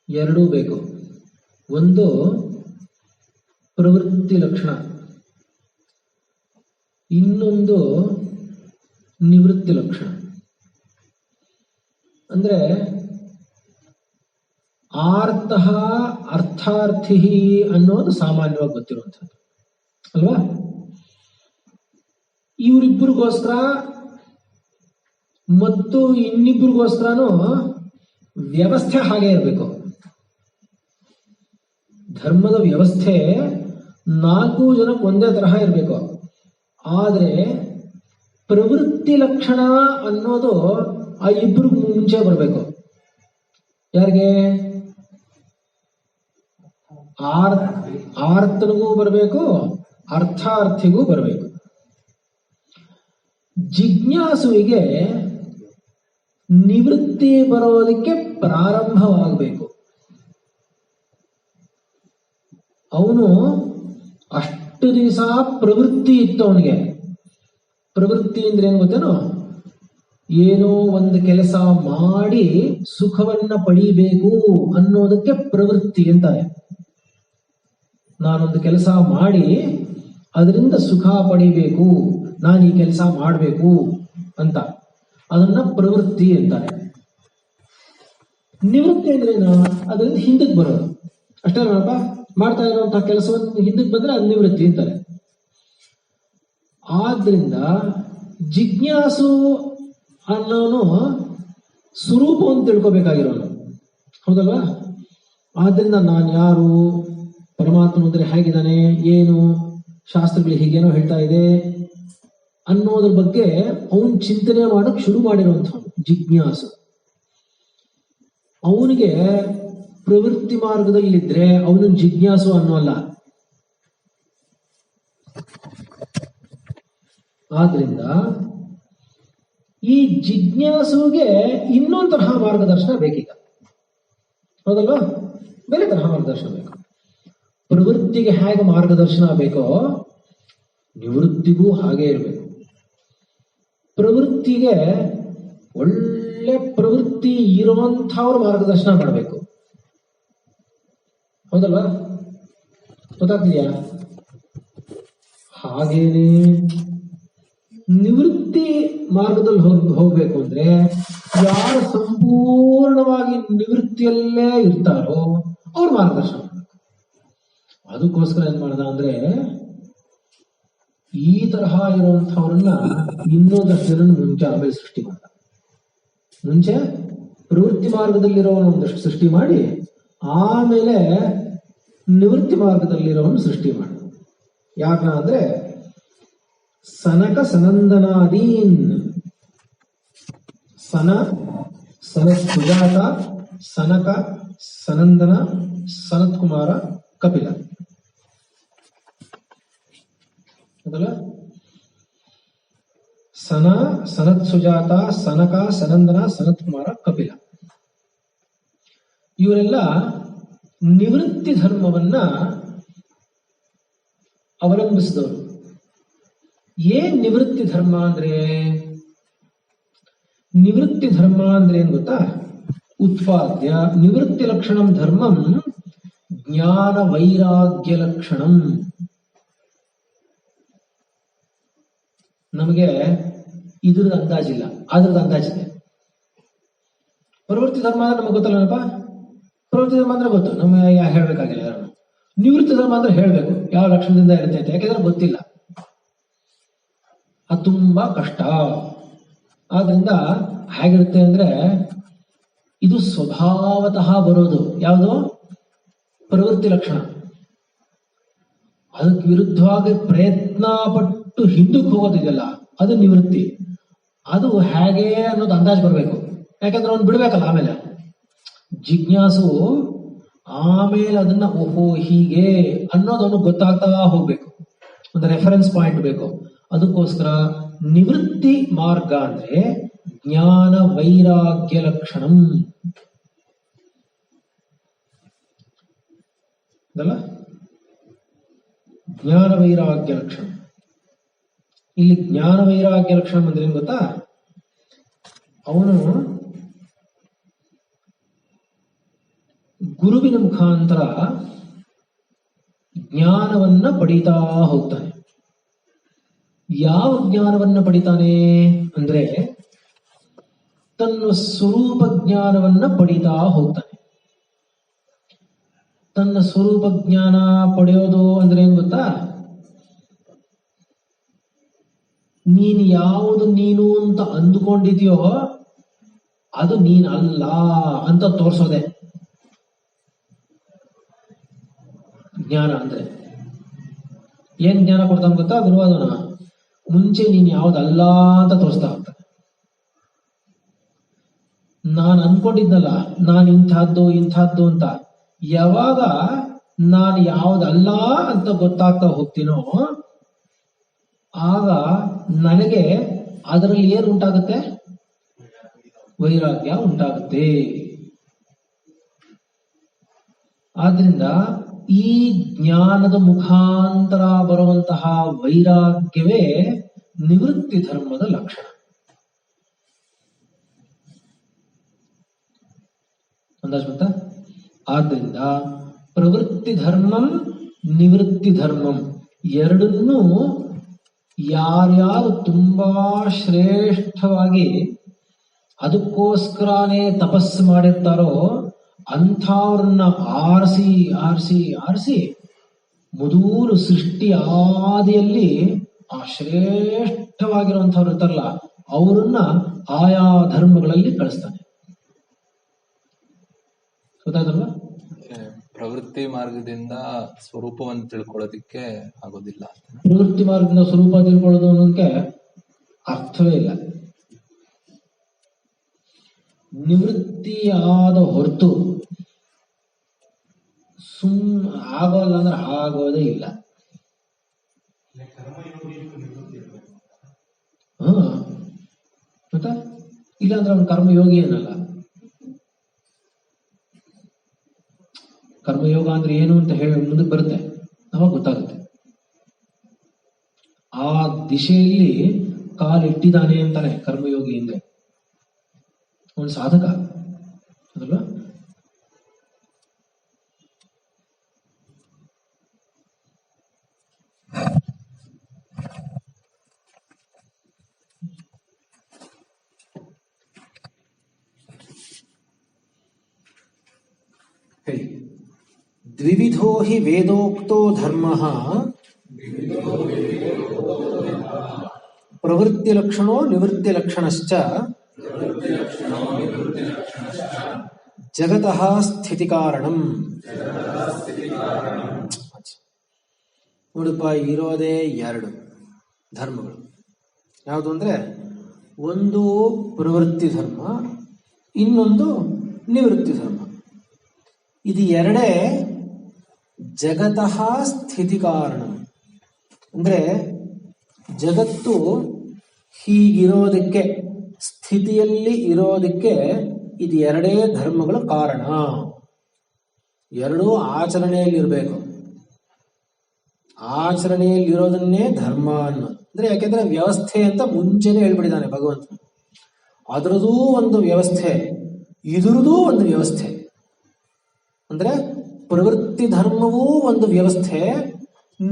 ಎರಡೂ ಬೇಕು. ಒಂದು ಪ್ರವೃತ್ತಿ ಲಕ್ಷಣ, ಇನ್ನೊಂದು ನಿವೃತ್ತಿ ಲಕ್ಷಣ. ಅಂದ್ರೆ ಆರ್ಥ ಅರ್ಥಾರ್ಥಿ ಅನ್ನೋದು ಸಾಮಾನ್ಯವಾಗಿ ಗೊತ್ತಿರುವಂಥದ್ದು ಅಲ್ವಾ. ಇವರಿಬ್ಬರಿಗೋಸ್ಕರ ಮತ್ತು ಇನ್ನಿಬ್ಬರಿಗೋಸ್ಕರನೂ ವ್ಯವಸ್ಥೆ ಹಾಗೆ ಇರಬೇಕು. ಧರ್ಮದ ವ್ಯವಸ್ಥೆ 4 ಜನಕ್ಕೆ ಒಂದೇ ತರಹ ಇರಬೇಕು. ಆದರೆ ಪ್ರವೃತ್ತಿ ಲಕ್ಷಣ ಅನ್ನೋದು ಆ ಇಬ್ಬರಿಗೂ ಮುಂಚೆ ಬರಬೇಕು. ಯಾರಿಗೆ? ಆರ್ತನಿಗೂ ಬರಬೇಕು, ಅರ್ಥಾರ್ಥಿಗೂ ಬರಬೇಕು. ಜಿಜ್ಞಾಸುವಿಗೆ ನಿವೃತ್ತಿ ಬರೋದಕ್ಕೆ ಪ್ರಾರಂಭವಾಗಬೇಕು. ಅವನು ಅಷ್ಟು ದಿವಸ ಪ್ರವೃತ್ತಿ ಇತ್ತು ಅವನಿಗೆ. ಪ್ರವೃತ್ತಿ ಅಂದ್ರೆ ಏನ್ ಗೊತ್ತೇನೋ? ಏನೋ ಒಂದು ಕೆಲಸ ಮಾಡಿ ಸುಖವನ್ನ ಪಡೀಬೇಕು ಅನ್ನೋದಕ್ಕೆ ಪ್ರವೃತ್ತಿ ಅಂತಾರೆ. ನಾನೊಂದು ಕೆಲಸ ಮಾಡಿ ಅದರಿಂದ ಸುಖ ಪಡಿಬೇಕು, ನಾನು ಈ ಕೆಲಸ ಮಾಡಬೇಕು ಅಂತ, ಅದನ್ನ ಪ್ರವೃತ್ತಿ ಅಂತಾರೆ. ನಿವೃತ್ತಿ ಅಂದ್ರೇನು? ಅದರಿಂದ ಹಿಂದಕ್ಕೆ ಬರೋದು ಅಷ್ಟೇ. ನೋಡಪ್ಪ, ಮಾಡ್ತಾ ಇರುವಂತಹ ಕೆಲಸವನ್ನು ಹಿಂದಕ್ಕೆ ಬಂದ್ರೆ ಅದು ನಿವೃತ್ತಿ ಅಂತಾರೆ. ಆದ್ರಿಂದ ಜಿಜ್ಞಾಸು ಅನ್ನೋನು ಸ್ವರೂಪವನ್ನು ತಿಳ್ಕೋಬೇಕಾಗಿರೋನು, ಹೌದಲ್ವಾ? ಆದ್ರಿಂದ ನಾನು ಯಾರು, ಪರಮಾತ್ಮ ಅಂದ್ರೆ ಹೇಗಿದ್ದಾನೆ, ಏನು, ಶಾಸ್ತ್ರಗಳು ಹೀಗೇನೋ ಹೇಳ್ತಾ ಇದೆ ಅನ್ನೋದ್ರ ಬಗ್ಗೆ ಅವನ್ ಚಿಂತನೆ ಮಾಡಕ್ ಶುರು ಮಾಡಿರುವಂಥವನು ಜಿಜ್ಞಾಸು. ಅವನಿಗೆ ಪ್ರವೃತ್ತಿ ಮಾರ್ಗದಲ್ಲಿದ್ರೆ ಅವನು ಜಿಜ್ಞಾಸು ಅನ್ನೋಲ್ಲ. ಆದ್ರಿಂದ ಈ ಜಿಜ್ಞಾಸುಗೆ ಇನ್ನೊಂದು ತರಹ ಮಾರ್ಗದರ್ಶನ ಬೇಕೀಗ, ಹೌದಲ್ವಾ? ಬೇರೆ ತರಹ ಮಾರ್ಗದರ್ಶನ ಬೇಕು. ಪ್ರವೃತ್ತಿಗೆ ಹೇಗೆ ಮಾರ್ಗದರ್ಶನ ಬೇಕೋ ನಿವೃತ್ತಿಗೂ ಹಾಗೆ ಇರಬೇಕು. ಪ್ರವೃತ್ತಿಗೆ ಒಳ್ಳೆ ಪ್ರವೃತ್ತಿ ಇರುವಂಥವ್ರು ಮಾರ್ಗದರ್ಶನ ಮಾಡಬೇಕು, ಹೌದಲ್ವಾ? ಗೊತ್ತಾಗ್ತಿದ್ಯಾ? ಹಾಗೇನೆ ನಿವೃತ್ತಿ ಮಾರ್ಗದಲ್ಲಿ ಹೋಗ್ಬೇಕು ಅಂದ್ರೆ ಯಾರು ಸಂಪೂರ್ಣವಾಗಿ ನಿವೃತ್ತಿಯಲ್ಲೇ ಇರ್ತಾರೋ ಅವ್ರ ಮಾರ್ಗದರ್ಶನ ಮಾಡಬೇಕು. ಅದಕ್ಕೋಸ್ಕರ ಏನ್ ಮಾಡ್ದ ಅಂದ್ರೆ ಈ ತರಹ ಇರುವಂತಹವ್ರನ್ನ ಇನ್ನೊಂದಷ್ಟು ಜನ ಮುಂಚೆ ಆಮೇಲೆ ಸೃಷ್ಟಿ ಮಾಡ್ದ. ಮುಂಚೆ ಪ್ರವೃತ್ತಿ ಮಾರ್ಗದಲ್ಲಿರೋವನ್ನ ಒಂದಷ್ಟು ಸೃಷ್ಟಿ ಮಾಡಿ ಆಮೇಲೆ ನಿವೃತ್ತಿ ಮಾರ್ಗದಲ್ಲಿರೋವನ್ನ ಸೃಷ್ಟಿ ಮಾಡ. ಯಾಕ ಅಂದ್ರೆ ಸನಕ ಸನಂದನಾದೀನ್, ಸನತ್ ಸುಜಾತ, ಸನಕ, ಸನಂದನ, ಸನತ್ ಕುಮಾರ, ಕಪಿಲ, ಅದಲ್ಲ? ಸನತ್ ಸುಜಾತ, ಸನಕ, ಸನಂದನ, ಸನತ್ ಕುಮಾರ, ಕಪಿಲ ಇವರೆಲ್ಲ ನಿವೃತ್ತಿ ಧರ್ಮವನ್ನ ಅವಲಂಬಿಸಿದವರು. ಏನ್ ನಿವೃತ್ತಿ ಧರ್ಮ ಅಂದ್ರೆ? ನಿವೃತ್ತಿ ಧರ್ಮ ಅಂದ್ರೆ ಏನ್ ಗೊತ್ತಾ? ಉತ್ಪಾದ್ಯ ನಿವೃತ್ತಿ ಲಕ್ಷಣಂ ಧರ್ಮಂ ಜ್ಞಾನ ವೈರಾಗ್ಯ ಲಕ್ಷಣಂ. ನಮಗೆ ಇದ್ರದ್ದು ಅಂದಾಜಿಲ್ಲ, ಅದ್ರದ್ದು ಅಂದಾಜಿದೆ. ಪ್ರವೃತ್ತಿ ಧರ್ಮ ಅಂದ್ರೆ ನಮಗೆ ಗೊತ್ತಲ್ಲಪ್ಪ. ಪ್ರವೃತ್ತಿ ಧರ್ಮ ಅಂದ್ರೆ ಗೊತ್ತು, ನಮಗೆ ಹೇಳ್ಬೇಕಾಗಿಲ್ಲ ಯಾರು. ನಿವೃತ್ತಿ ಧರ್ಮ ಅಂದ್ರೆ ಹೇಳ್ಬೇಕು ಯಾವ ಲಕ್ಷಣದಿಂದ ಇರುತ್ತೆ ಅಂತ, ಯಾಕೆಂದ್ರೆ ಗೊತ್ತಿಲ್ಲ. ಅದು ತುಂಬಾ ಕಷ್ಟ. ಆದ್ರಿಂದ ಹೇಗಿರುತ್ತೆ ಅಂದ್ರೆ ಇದು ಸ್ವಭಾವತಃ ಬರೋದು ಯಾವುದು? ಪ್ರವೃತ್ತಿ ಲಕ್ಷಣ. ಅದಕ್ಕೆ ವಿರುದ್ಧವಾಗಿ ಪ್ರಯತ್ನ ಪಟ್ಟು ಹಿಂದಕ್ಕೆ ಹೋಗೋದಿದೆಯಲ್ಲ, ಅದು ನಿವೃತ್ತಿ. ಅದು ಹೇಗೆ ಅನ್ನೋದು ಅಂದಾಜು ಬರಬೇಕು, ಯಾಕಂದ್ರೆ ಅವ್ನು ಬಿಡ್ಬೇಕಲ್ಲ. ಆಮೇಲೆ ಜಿಜ್ಞಾಸು ಆಮೇಲೆ ಅದನ್ನ ಓಹೋ ಹೀಗೆ ಅನ್ನೋದು ಅವನು ಗೊತ್ತಾಗ್ತಾ ಹೋಗ್ಬೇಕು, ಒಂದು ರೆಫರೆನ್ಸ್ ಪಾಯಿಂಟ್ ಬೇಕು. ಅದಕ್ಕೋಸ್ಕರ ನಿವೃತ್ತಿ ಮಾರ್ಗ ಅಂದ್ರೆ ಜ್ಞಾನ ವೈರಾಗ್ಯ ಲಕ್ಷಣಂ ಅದಲ್ಲ, ಜ್ಞಾನ ವೈರಾಗ್ಯ ಲಕ್ಷಣ. ಇಲ್ಲಿ ಜ್ಞಾನ ವೈರಾಗ್ಯ ಲಕ್ಷಣ ಅಂದ್ರೆ ಏನ್ ಗೊತ್ತಾ, ಅವನು ಗುರುವಿನ ಮುಖಾಂತರ ಜ್ಞಾನವನ್ನ ಪಡೀತಾ ಹೋಗ್ತಾನೆ. ಯಾವ ಜ್ಞಾನವನ್ನ ಪಡಿತಾನೆ ಅಂದ್ರೆ ತನ್ನ ಸ್ವರೂಪ ಜ್ಞಾನವನ್ನ ಪಡೀತಾ ಹೋಗ್ತಾನೆ. ತನ್ನ ಸ್ವರೂಪ ಜ್ಞಾನ ಪಡೆಯೋದು ಅಂದ್ರೆ ಏನ್ ಗೊತ್ತಾ, ನೀನು ಯಾವುದು ನೀನು ಅಂತ ಅಂದುಕೊಂಡಿದ್ಯೋ ಅದು ನೀನಲ್ಲ ಅಂತ ತೋರ್ಸೋದೆ ಜ್ಞಾನ ಅಂದ್ರೆ. ಏನ್ ಜ್ಞಾನ ಕೊಡ್ತಾನೆ ಗೊತ್ತಾ ಗುರುವಾದನ, ಮುಂಚೆ ನೀನ್ ಯಾವ್ದಲ್ಲ ಅಂತ ತೋರಿಸ್ತಾ ಹೋಗ್ತಾನೆ. ನಾನು ಅನ್ಕೊಂಡಿದ್ನಲ್ಲ ನಾನು ಇಂಥದ್ದು ಅಂತ, ಯಾವಾಗ ನಾನು ಯಾವ್ದಲ್ಲ ಅಂತ ಗೊತ್ತಾಗ್ತಾ ಹೋಗ್ತೀನೋ ಆಗ ನನಗೆ ಅದರಲ್ಲಿ ಏನು ಉಂಟಾಗುತ್ತೆ, ವೈರಾಗ್ಯ ಉಂಟಾಗುತ್ತೆ. ಆದ್ರಿಂದ ಈ ಜ್ಞಾನದ ಮುಖಾಂತರ ಬರುವಂತಹ ವೈರಾಗ್ಯವೇ ನಿವೃತ್ತಿ ಧರ್ಮದ ಲಕ್ಷಣ. ಅಂದಾಜ್ ಬಂತ? ಆದ್ರಿಂದ ಪ್ರವೃತ್ತಿ ಧರ್ಮಂ ನಿವೃತ್ತಿ ಧರ್ಮಂ ಎರಡನ್ನೂ ಯಾರ್ಯಾರು ತುಂಬಾ ಶ್ರೇಷ್ಠವಾಗಿ ಅದಕ್ಕೋಸ್ಕರನೇ ತಪಸ್ಸು ಮಾಡಿರ್ತಾರೋ ಅಂಥವ್ರನ್ನ ಆರಿಸಿ ಆರಿಸಿ ಆರಿಸಿ ಮೊದಲು ಸೃಷ್ಟಿ ಆದಿಯಲ್ಲಿ ಆ ಶ್ರೇಷ್ಠವಾಗಿರುವಂಥವ್ರು ಇರ್ತಾರಲ್ಲ ಅವರನ್ನ ಆಯಾ ಧರ್ಮಗಳಲ್ಲಿ ಕಳಿಸ್ತಾನೆ. ಗೊತ್ತಾಯ್ತಲ್ವಾ? ಪ್ರವೃತ್ತಿ ಮಾರ್ಗದಿಂದ ಸ್ವರೂಪವನ್ನು ತಿಳ್ಕೊಳ್ಳೋದಿಕ್ಕೆ ಆಗೋದಿಲ್ಲ. ಪ್ರವೃತ್ತಿ ಮಾರ್ಗದಿಂದ ಸ್ವರೂಪ ತಿಳ್ಕೊಳ್ಳೋದು ಅನ್ನೋದಕ್ಕೆ ಅರ್ಥವೇ ಇಲ್ಲ. ನಿವೃತ್ತಿಯಾದ ಹೊರತು ಆಗೋಲ್ಲ ಅಂದ್ರೆ ಆಗೋದೇ ಇಲ್ಲ. ಮತ್ತೆ ಇಲ್ಲ ಅಂದ್ರೆ ಅವನು ಕರ್ಮಯೋಗಿ ಏನಲ್ಲ. ಕರ್ಮಯೋಗ ಅಂದ್ರೆ ಏನು ಅಂತ ಹೇಳಿ ಮುಂದಕ್ಕೆ ಬರುತ್ತೆ, ಅವಾಗ ಗೊತ್ತಾಗುತ್ತೆ. ಆ ದಿಶೆಯಲ್ಲಿ ಕಾಲಿಟ್ಟಿದ್ದಾನೆ ಅಂತಾನೆ ಕರ್ಮಯೋಗಿ ಅಂದ್ರೆ ಅವನು ಸಾಧಕ ಅದಲ್ವಾ? ಹೇಳಿ. ದ್ವಿವಿಧೋ ಹಿ ವೇದೋಕ್ತೋ ಧರ್ಮಃ ಪ್ರವೃತ್ತಿ ಲಕ್ಷಣೋ ನಿವೃತ್ತಿ ಲಕ್ಷಣಶ್ಚ ಜಗತಃ ಸ್ಥಿತಿ ಕಾರಣಂ. ನೋಡಪ್ಪ, ಇರೋದೇ ಎರಡು ಧರ್ಮಗಳು. ಯಾವುದು ಅಂದ್ರೆ ಒಂದು ಪ್ರವೃತ್ತಿ ಧರ್ಮ, ಇನ್ನೊಂದು ನಿವೃತ್ತಿ ಧರ್ಮ. ಇದು ಎರಡೇ ಜಗತಃ ಸ್ಥಿತಿ ಕಾರಣ. ಅಂದ್ರೆ ಜಗತ್ತು ಹೀಗಿರೋದಕ್ಕೆ, ಸ್ಥಿತಿಯಲ್ಲಿ ಇರೋದಕ್ಕೆ ಇದು ಎರಡೇ ಧರ್ಮಗಳ ಕಾರಣ. ಎರಡೂ ಆಚರಣೆಯಲ್ಲಿರಬೇಕು. ಆಚರಣೆಯಲ್ಲಿರೋದನ್ನೇ ಧರ್ಮ ಅನ್ನೋದು. ಅಂದ್ರೆ ಯಾಕೆಂದ್ರೆ ವ್ಯವಸ್ಥೆ ಅಂತ ಮುಂಚೆನೆ ಹೇಳ್ಬಿಟ್ಟಿದ್ದಾನೆ ಭಗವಂತ. ಅದರದೂ ಒಂದು ವ್ಯವಸ್ಥೆ, ಇದ್ರದೂ ಒಂದು ವ್ಯವಸ್ಥೆ. ಅಂದ್ರೆ ಪ್ರವೃತ್ತಿ ಧರ್ಮವೂ ಒಂದು ವ್ಯವಸ್ಥೆ,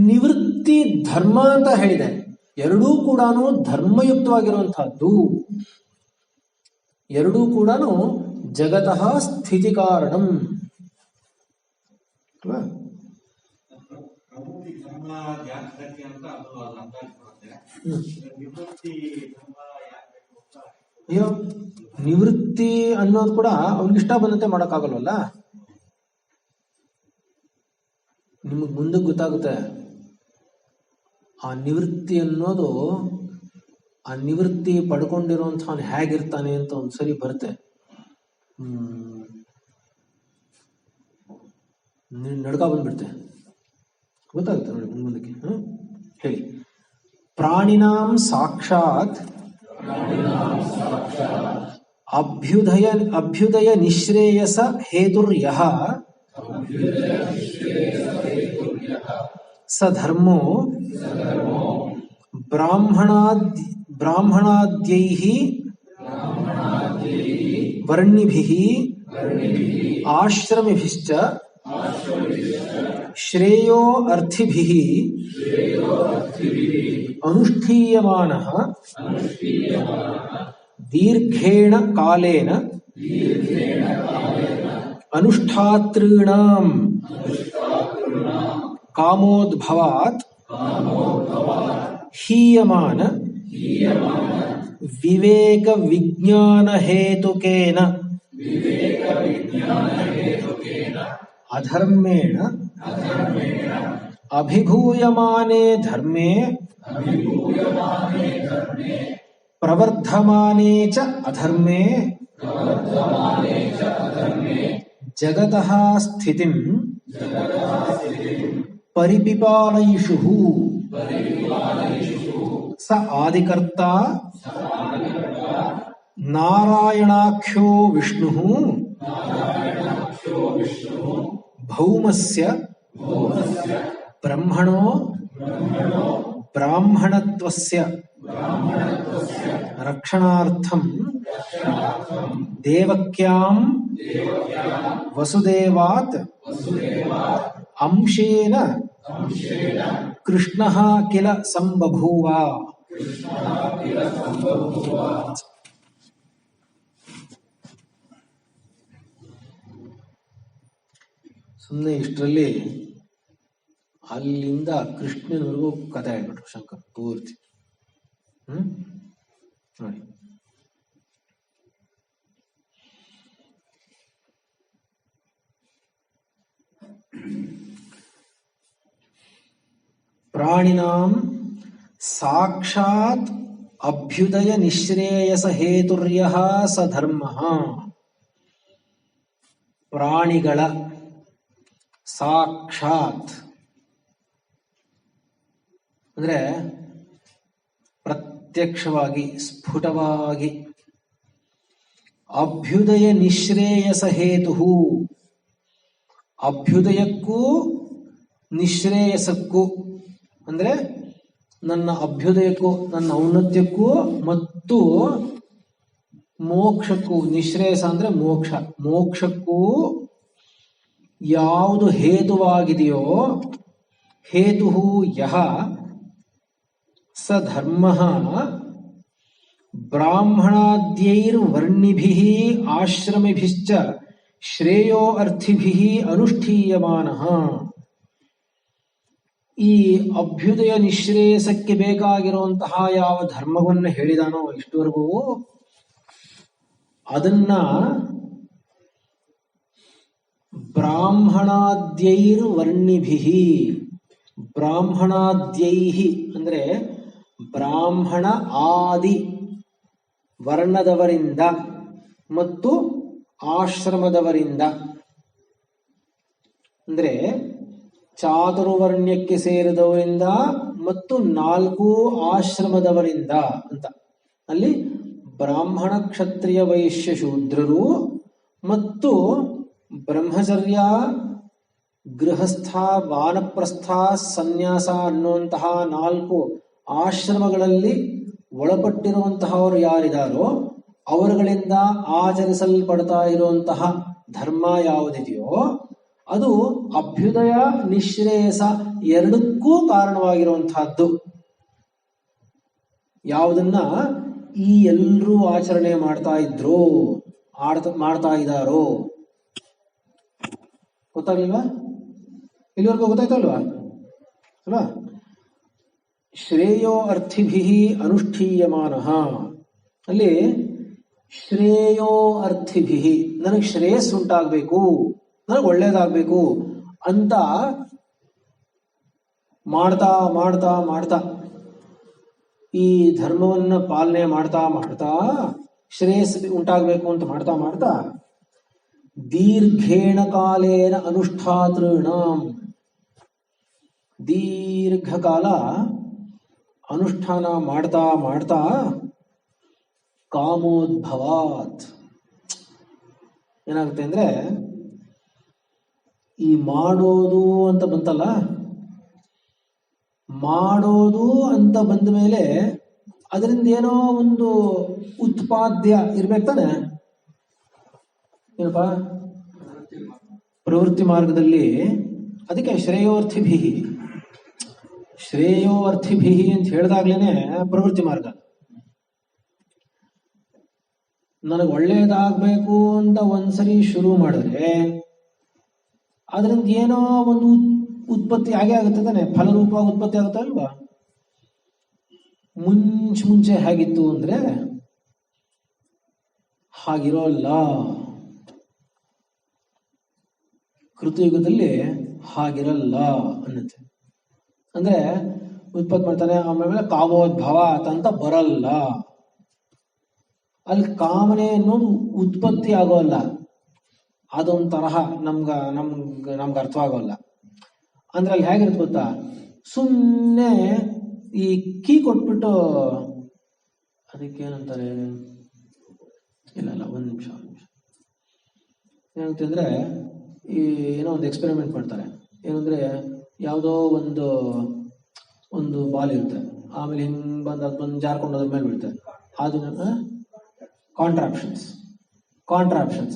ನಿವೃತ್ತಿ ಧರ್ಮ ಅಂತ ಹೇಳಿದೆ. ಎರಡೂ ಕೂಡ ಧರ್ಮಯುಕ್ತವಾಗಿರುವಂತಹದ್ದು. ಎರಡೂ ಕೂಡ ಜಗತಃ ಸ್ಥಿತಿ ಕಾರಣಂ. ಅಯ್ಯೋ, ನಿವೃತ್ತಿ ಅನ್ನೋದು ಕೂಡ ಅವ್ನಿಗಿಷ್ಟ ಬಂದಂತೆ ಮಾಡೋಕ್ಕಾಗಲ್ವಲ್ಲ. ನಿಮಗ್ ಮುಂದಕ್ಕೆ ಗೊತ್ತಾಗುತ್ತೆ ಆ ನಿವೃತ್ತಿ ಅನ್ನೋದು, ಆ ನಿವೃತ್ತಿ ಪಡ್ಕೊಂಡಿರುವಂಥವನು ಹೇಗಿರ್ತಾನೆ ಅಂತ ಒಂದ್ಸರಿ ಬರುತ್ತೆ. ನಡ್ಕ ಬಂದ್ಬಿಡ್ತೆ, ಗೊತ್ತಾಗುತ್ತೆ ನೋಡಿ ಮುಂದಕ್ಕೆ. ಹೇಳಿ. ಪ್ರಾಣಿನಾಂ ಸಾಕ್ಷಾತ್ ಅಭ್ಯುದಯ ನಿಶ್ರೇಯಸ ಹೇತುರ್ಯಃ ಸ ಧರ್ಮೋ ಬ್ರಾಹ್ಮಣಾದ್ಯೈಃ ವರ್ಣಿಭಿಃ ಆಶ್ರಮಿಭಿಶ್ಚ ಶ್ರೇಯೋ ಅರ್ಥಿಭಿಃ ಅನುಷ್ಠೀಯಮಾನಃ ದೀರ್ಘೇಣ ಕಾಲೇನ ಅನುಷ್ಠಾತॄಣಾಂ ಕಾಮೋದ್ಭವಾತ್ ಹೀಯಮಾನ ವಿವೇಕ ವಿಜ್ಞಾನ ಹೇತುಕೇನ ಅಧರ್ಮೇಣ ಅಭಿಭೂಯಮಾನೇ ಧರ್ಮೇ ಪ್ರವರ್ಧಮಾನೇ ಚ ಅಧರ್ಮೇ ಜಗತಃ ಸ್ಥಿತಿಂ ಪರಿಪಿಪಾಲಯಿಷುಃ ಸ ಆದಿಕರ್ತ ನಾರಾಯಣಾಖ್ಯೋ ವಿಷ್ಣುಃ ಭೌಮಸ್ಯ ಬ್ರಹ್ಮಣೋ ಬ್ರಾಹ್ಮಣತ್ವಸ್ಯ ರಕ್ಷಣಾರ್ಥಂ ದೇವಕ್ಯಾಂ ವಸುದೇವಾತ್ ಅಂಶೇನ ಕೃಷ್ಣಃ ಕಿಲ ಸಂಬಭೂವ. ಸುಮ್ಮನೆ ಇಷ್ಟರಲ್ಲಿ ಅಲ್ಲಿಂದ ಕೃಷ್ಣನವರೆಗೂ ಕಥೆ ಹೇಳ್ಬಿಟ್ರು ಶಂಕರ್ ಪೂರ್ತಿ. ನೋಡಿ, ಪ್ರಾಣಿನಾಂ ಸಾಕ್ಷಾತ್ ಅಭ್ಯುದಯ ನಿಶ್ರೇಯಸ ಹೇತುರ್ಯಃ ಸ ಧರ್ಮಃ. ಪ್ರಾಣಿಗಳ ಸಾಕ್ಷಾತ್ ಅಂದ್ರೆ ಪ್ರತ್ಯಕ್ಷವಾಗಿ ಸ್ಫುಟವಾಗಿ, ಅಭ್ಯುದಯ ನಿಶ್ರೇಯಸ ಹೇತು, ಅಭ್ಯುದಯಕ್ಕೂ ನಿಶ್ರೇಯಸಕ್ಕೂ ಅಂದ್ರೆ ನನ್ನ ಅಭ್ಯುದಯಕ್ಕೂ ನನ್ನ ಔನ್ನತ್ಯಕ್ಕೂ ಮತ್ತು ಮೋಕ್ಷಕ್ಕೂ, ನಿಶ್ರೇಯಸ ಅಂದ್ರೆ ಮೋಕ್ಷ, ಮೋಕ್ಷಕ್ಕೂ ಯಾವುದು ಹೇತುವಾಗಿದೆಯೋ ಹೇತು ಯಹ ಸ ಧರ್ಮಃ ಬ್ರಾಹ್ಮಣಾದ್ಯೈರ್ವರ್ಣಿಭಿಃ ಆಶ್ರಮಿಭಿಶ್ಚ ಶ್ರೇಯೋ ಅರ್ಥಿಭಿಃ ಅನುಷ್ಠೀಯಮಾನಃ. ಈ ಅಭ್ಯುದಯ ನಿಶ್ರೇಯಸಕ್ಕೆ ಬೇಕಾಗಿರುವಂತಹ ಯಾವ ಧರ್ಮವನ್ನು ಹೇಳಿದಾನೋ ಇಷ್ಟವರೆಗೂ ಅದನ್ನ ಬ್ರಾಹ್ಮಣಾದ್ಯೈರ್ವರ್ಣಿಭಿಃ, ಬ್ರಾಹ್ಮಣಾದ್ಯೈಃ ಅಂದ್ರೆ ಬ್ರಾಹ್ಮಣ ಆದಿ ವರ್ಣದವರಿಂದ ಮತ್ತು ಆಶ್ರಮದವರಿಂದ, ಅಂದ್ರೆ ಚಾತುರ್ವರ್ಣ್ಯಕ್ಕೆ ಸೇರಿದವರಿಂದ ಮತ್ತು 4 ಆಶ್ರಮದವರಿಂದ ಅಂತ. ಅಲ್ಲಿ ಬ್ರಾಹ್ಮಣ ಕ್ಷತ್ರಿಯ ವೈಶ್ಯ ಶೂದ್ರರು ಮತ್ತು ಬ್ರಹ್ಮಚರ್ಯ ಗೃಹಸ್ಥ ವಾನಪ್ರಸ್ಥ ಸನ್ಯಾಸ ಅನ್ನುವಂತಹ 4 ಆಶ್ರಮಗಳಲ್ಲಿ ಒಳಪಟ್ಟಿರುವಂತಹವರು ಯಾರಿದಾರೋ ಅವರುಗಳಿಂದ ಆಚರಿಸಲ್ಪಡ್ತಾ ಇರುವಂತಹ ಧರ್ಮ ಯಾವುದಿದೆಯೋ ಅದು ಅಭ್ಯುದಯ ನಿಶ್ರೇಯಸ ಎರಡಕ್ಕೂ ಕಾರಣವಾಗಿರುವಂತಹದ್ದು. ಯಾವುದನ್ನ ಈ ಎಲ್ಲರೂ ಆಚರಣೆ ಮಾಡ್ತಾ ಇದ್ರು, ಮಾಡ್ತಾ ಇದ್ದಾರೋ. ಗೊತ್ತಾಗ್ಲಿಲ್ವಾ? ಇಲ್ಲಿವರೆಗೂ ಗೊತ್ತಾಯ್ತಲ್ವಾ? ಅಲ್ವಾ? ಶ್ರೇಯೋ ಅರ್ಥಿಭಿಃ ಅನುಷ್ಠೀಯಮಾನಃ. ಅಲ್ಲಿ ಶ್ರೇಯೋ ಅರ್ಥಿಭಿಃ, ನನಗೆ ಶ್ರೇಯಸ್ ಉಂಟಾಗಬೇಕು, ನನಗೆ ಒಳ್ಳೇದಾಗಬೇಕು ಅಂತ ಮಾಡ್ತಾ ಮಾಡ್ತಾ ಮಾಡ್ತಾ ಈ ಧರ್ಮವನ್ನ ಪಾಲನೆ ಮಾಡ್ತಾ ಮಾಡ್ತಾ ಶ್ರೇಯಸ್ ಉಂಟಾಗಬೇಕು ಅಂತ ಮಾಡ್ತಾ ಮಾಡ್ತಾ ದೀರ್ಘೇಣ ಕಾಲೇನ ಅನುಷ್ಠಾತॄಣಾಂ, ದೀರ್ಘಕಾಲ ಅನುಷ್ಠಾನ ಮಾಡ್ತಾ ಮಾಡ್ತಾ ಕಾಮೋದ್ಭವಾತ್. ಏನಾಗುತ್ತೆ ಅಂದ್ರೆ ಈ ಮಾಡೋದು ಅಂತ ಬಂತಲ್ಲ, ಮಾಡೋದು ಅಂತ ಬಂದ ಮೇಲೆ ಅದರಿಂದ ಏನೋ ಒಂದು ಉತ್ಪಾದ್ಯ ಇರ್ಬೇಕು ತಾನೆ. ಏನಪ್ಪ ಪ್ರವೃತ್ತಿ ಮಾರ್ಗದಲ್ಲಿ, ಅದಕ್ಕೆ ಶ್ರೇಯೋರ್ಥಿಭಿ ಅಂತ ಹೇಳಿದಾಗ್ಲೇನೆ ಪ್ರವೃತ್ತಿ ಮಾರ್ಗ. ನನಗೆ ಒಳ್ಳೇದಾಗಬೇಕು ಅಂತ ಒಂದ್ಸರಿ ಶುರು ಮಾಡಿದ್ರೆ ಅದರಿಂದ ಏನೋ ಒಂದು ಉತ್ಪತ್ತಿ ಆಗೇ ಆಗುತ್ತೆ ತಾನೆ, ಫಲರೂಪ ಉತ್ಪತ್ತಿ ಆಗುತ್ತೆ ಅಲ್ವಾ. ಮುಂಚೆ ಹೇಗಿತ್ತು ಅಂದ್ರೆ ಹಾಗಿರೋಲ್ಲ. ಕೃತಯುಗದಲ್ಲಿ ಹಾಗಿರಲ್ಲ ಅನ್ನತ್ತೆ. ಅಂದ್ರೆ ಉತ್ಪತ್ತಿ ಮಾಡ್ತಾನೆ, ಆಮೇಲೆ ಕಾಮೋದ್ಭವ ಅಂತ ಬರಲ್ಲ. ಅಲ್ಲಿ ಕಾಮನೆ ಅನ್ನೋದು ಉತ್ಪತ್ತಿ ಆಗೋಲ್ಲ. ಅದೊಂದು ತರಹ ನಮ್ಗೆ ಅರ್ಥವಾಗೋಲ್ಲ. ಅಂದ್ರೆ ಅಲ್ಲಿ ಹೇಗಿರುತ್ತೆ ಗೊತ್ತಾ, ಸುಮ್ಮನೆ ಈ ಕೀ ಕೊಟ್ಬಿಟ್ಟು, ಅದಕ್ಕೇನಂತಾರೆ, ಇಲ್ಲ ಒಂದ್ ನಿಮಿಷ ಏನಂತ ಅಂದ್ರೆ, ಈ ಏನೋ ಒಂದು ಎಕ್ಸ್ಪೆರಿಮೆಂಟ್ ಮಾಡ್ತಾರೆ. ಏನಂದ್ರೆ ಯಾವುದೋ ಒಂದು ಬಾಲ್ ಇರುತ್ತೆ, ಆಮೇಲೆ ಹಿಂಗ್ ಬಂದು ಅದು ಬಂದು ಜಾರ್ಕೊಂಡು ಅದ್ರ ಮೇಲೆ ಬೀಳುತ್ತೆ. ಅದನ್ನ ಕಾಂಟ್ರಾಪ್ಷನ್ಸ್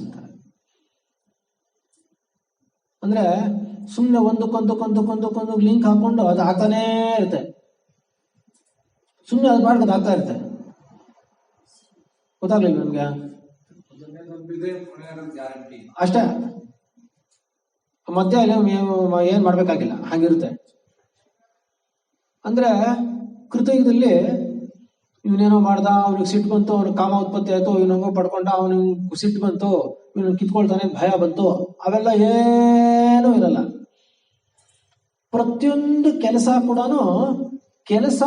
ಅಂತಾರೆ. ಅಂದ್ರೆ ಸುಮ್ಮನೆ ಒಂದಕ್ಕೊಂದು ಲಿಂಕ್ ಹಾಕೊಂಡು ಅದು ಆಗ್ತಾನೇ ಇರುತ್ತೆ. ಸುಮ್ಮನೆ ಅದು ಮಾಡ್ಕೊಂಡು ಆಗ್ತಾ ಇರುತ್ತೆ. ಗೊತ್ತಾಗ್ಲಿಲ್ಲ ನಮ್ಗೆ ಅಷ್ಟೇ. ಮಧ್ಯ ಏನ್ ಮಾಡ್ಬೇಕಾಗಿಲ್ಲ, ಹಾಗಿರುತ್ತೆ. ಅಂದ್ರೆ ಕೃತಯುಗದಲ್ಲಿ ಇವನೇನೋ ಮಾಡ್ದ, ಅವನಿಗೆ ಸಿಟ್ಟು ಬಂತು, ಅವನಿಗೆ ಕಾಮ ಉತ್ಪತ್ತಿ ಆಯ್ತು, ಇವನಂಗೋ ಪಡ್ಕೊಂಡ, ಅವನಿಗೆ ಸಿಟ್ಟು ಬಂತು, ಇವನು ಕಿತ್ಕೊಳ್ತಾನೆ, ಭಯ ಬಂತು, ಅವೆಲ್ಲ ಏನೂ ಇರಲ್ಲ. ಪ್ರತಿಯೊಂದು ಕೆಲಸ ಕೂಡ ಕೆಲಸ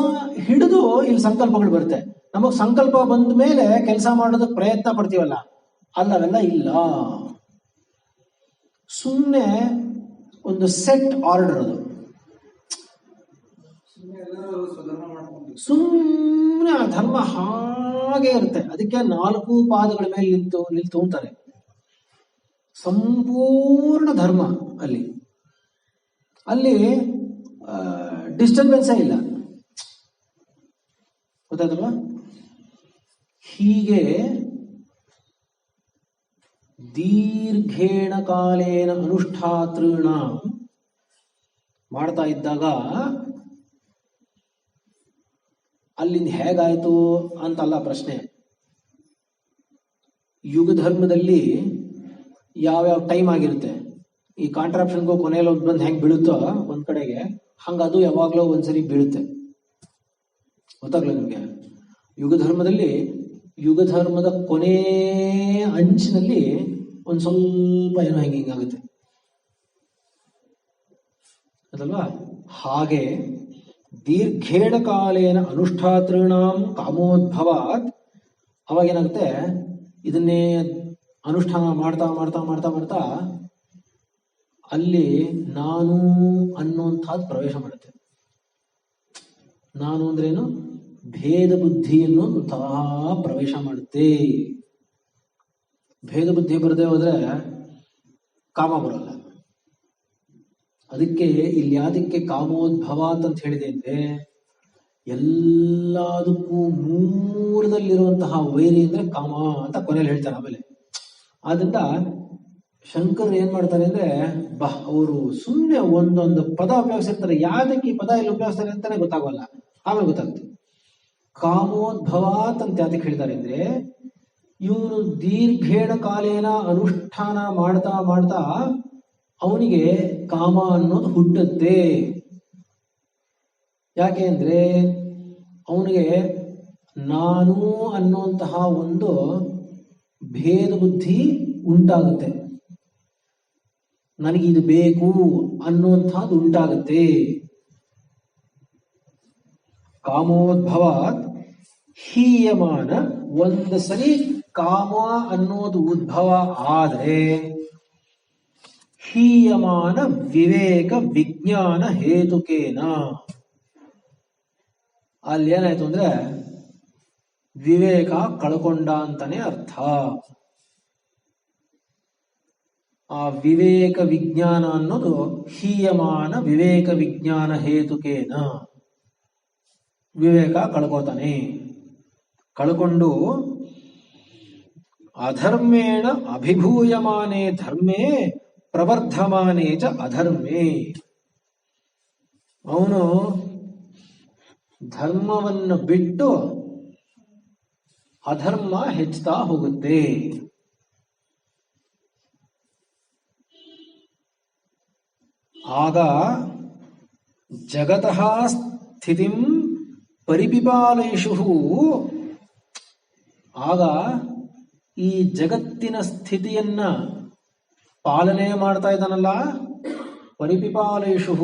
ಹಿಡಿದು ಇಲ್ಲಿ ಸಂಕಲ್ಪಗಳು ಬರುತ್ತೆ. ನಮಗ್ ಸಂಕಲ್ಪ ಬಂದ ಮೇಲೆ ಕೆಲಸ ಮಾಡೋದಕ್ಕೆ ಪ್ರಯತ್ನ ಪಡ್ತೀವಲ್ಲ, ಅವೆಲ್ಲ ಇಲ್ಲ. ಸುಮ್ಮನೆ ಒಂದು ಸೆಟ್ ಆರ್ಡರ್. ಅದು ಸುಮ್ಮನೆ ಆ ಧರ್ಮ ಹಾಗೆ ಇರುತ್ತೆ. ಅದಕ್ಕೆ 4 ಪಾದಗಳ ಮೇಲೆ ನಿಲ್ತು ಅಂತಾರೆ. ಸಂಪೂರ್ಣ ಧರ್ಮ ಅಲ್ಲಿ ಡಿಸ್ಟರ್ಬೆನ್ಸೇ ಇಲ್ಲ. ಗೊತ್ತಾಯ್ತಲ್ವಾ? ಹೀಗೆ ದೀರ್ಘೇಣ ಕಾಲೇನ ಅನುಷ್ಠಾತೃಣ ಮಾಡ್ತಾ ಇದ್ದಾಗ ಅಲ್ಲಿಂದ ಹೇಗಾಯ್ತು ಅಂತಲ್ಲ ಪ್ರಶ್ನೆ. ಯುಗ ಧರ್ಮದಲ್ಲಿ ಯಾವ್ಯಾವ ಟೈಮ್ ಆಗಿರುತ್ತೆ, ಈ ಕಾಂಟ್ರಾಪ್ಷನ್ಗೂ ಕೊನೆಯಲ್ಲಿ ಬಂದು ಹೆಂಗ್ ಬೀಳುತ್ತೋ ಒಂದ್ ಕಡೆಗೆ, ಹಂಗ ಅದು ಯಾವಾಗ್ಲೋ ಒಂದ್ಸರಿ ಬೀಳುತ್ತೆ. ಗೊತ್ತಾಗ್ಲ ನಿಮ್ಗೆ? ಯುಗ ಧರ್ಮದ ಕೊನೆ ಅಂಚಿನಲ್ಲಿ ಒಂದ್ ಸ್ವಲ್ಪ ಏನೋ ಹಿಂಗಾಗುತ್ತೆ ಅದಲ್ವಾ? ಹಾಗೆ ದೀರ್ಘೇಣ ಕಾಲೇನ ಅನುಷ್ಠಾತೃಣಾಂ ಕಾಮೋದ್ಭವಾತ್. ಅವಾಗೇನಾಗುತ್ತೆ, ಇದನ್ನೇ ಅನುಷ್ಠಾನ ಮಾಡ್ತಾ ಅಲ್ಲಿ ನಾನು ಅನ್ನುವಂಥದ್ದು ಪ್ರವೇಶ ಮಾಡುತ್ತೆ. ನಾನು ಅಂದ್ರೇನು? ಭೇದ ಬುದ್ಧಿ ಅನ್ನೋಂತಹ ಪ್ರವೇಶ ಮಾಡುತ್ತೆ. ಭೇದ ಬುದ್ಧಿ ಬರದೆ ಹೋದ್ರೆ ಕಾಮ ಬರಲ್ಲ. ಅದಕ್ಕೆ ಇಲ್ಲಿ ಯಾದಕ್ಕೆ ಕಾಮೋದ್ಭವಾತ್ ಅಂತ ಹೇಳಿದೆ ಅಂದ್ರೆ, ಎಲ್ಲದಕ್ಕೂ ಮೂಲದಲ್ಲಿರುವಂತಹ ವೈರಿ ಅಂದ್ರೆ ಕಾಮ ಅಂತ ಕೊನೆಯಲ್ಲಿ ಹೇಳ್ತಾರೆ. ಆಮೇಲೆ ಆದ್ರಿಂದ ಶಂಕರ್ ಏನ್ ಮಾಡ್ತಾರೆ ಅಂದ್ರೆ, ಅವರು ಸುಮ್ಮನೆ ಒಂದೊಂದು ಪದ ಉಪಯೋಗಿಸಿರ್ತಾರೆ. ಯಾದಕ್ಕೆ ಈ ಪದ ಇಲ್ಲಿ ಉಪಯೋಗಿಸ್ತಾರೆ ಅಂತಾನೆ ಗೊತ್ತಾಗಲ್ಲ. ಆಮೇಲೆ ಗೊತ್ತಾಗುತ್ತೆ. ಕಾಮೋದ್ಭವಾತ್ ಅಂತ ಯಾತಕ್ಕೆ ಹೇಳ್ತಾರೆ ಅಂದ್ರೆ, ಇವನು ದೀರ್ಘೇಣ ಕಾಲೇನ ಅನುಷ್ಠಾನ ಮಾಡ್ತಾ ಅವನಿಗೆ ಕಾಮ ಅನ್ನೋದು ಹುಟ್ಟುತ್ತೆ. ಯಾಕೆ ಅಂದ್ರೆ ಅವನಿಗೆ ನಾನು ಅನ್ನುವಂತಹ ಒಂದು ಭೇದ ಬುದ್ಧಿ ಉಂಟಾಗುತ್ತೆ. ನನಗಿದು ಬೇಕು ಅನ್ನುವಂಥದ್ದು ಉಂಟಾಗುತ್ತೆ. ಕಾಮೋದ್ಭವಾತ್ ಹೀಯಮಾನ. ಒಂದು ಸರಿ ಕಾಮ ಅನ್ನೋದು ಉದ್ಭವ ಆದರೆ ಹೀಯಮಾನ ವಿವೇಕ ವಿಜ್ಞಾನ ಹೇತುಕೇನ. ಅಲ್ಲಿ ಏನಾಯ್ತು ಅಂದ್ರೆ, ವಿವೇಕ ಕಳ್ಕೊಂಡ ಅಂತಾನೆ ಅರ್ಥ. ಆ ವಿವೇಕ ವಿಜ್ಞಾನ ಅನ್ನೋದು ಹೀಯಮಾನ ವಿವೇಕ ವಿಜ್ಞಾನ ಹೇತುಕೇನ ವಿವೇಕ ಕಳ್ಕೋತಾನೆ. ಕಳ್ಕೊಂಡು ಅಧರ್ಮೇಣ ಅಭಿಭೂಯಮಾನೇ ಧರ್ಮೇ ಪ್ರವರ್ಧಮಾನೇ ಚ ಅಧರ್ಮೇ. ಅವನು ಧರ್ಮವನ್ನು ಬಿಟ್ಟು ಅಧರ್ಮ ಹೆಚ್ಚುತ್ತಾ ಹೋಗುತ್ತೆ. ಆಗ ಜಗತಃ ಸ್ಥಿತಿಂ ಪರಿಪಿಪಾಲಯಿಷು, ಆಗ ಈ ಜಗತ್ತಿನ ಸ್ಥಿತಿಯನ್ನ ಪಾಲನೆ ಮಾಡ್ತಾ ಇದ್ದಾನಲ್ಲ ಪರಿಪಿಪಾಲಯಿಷು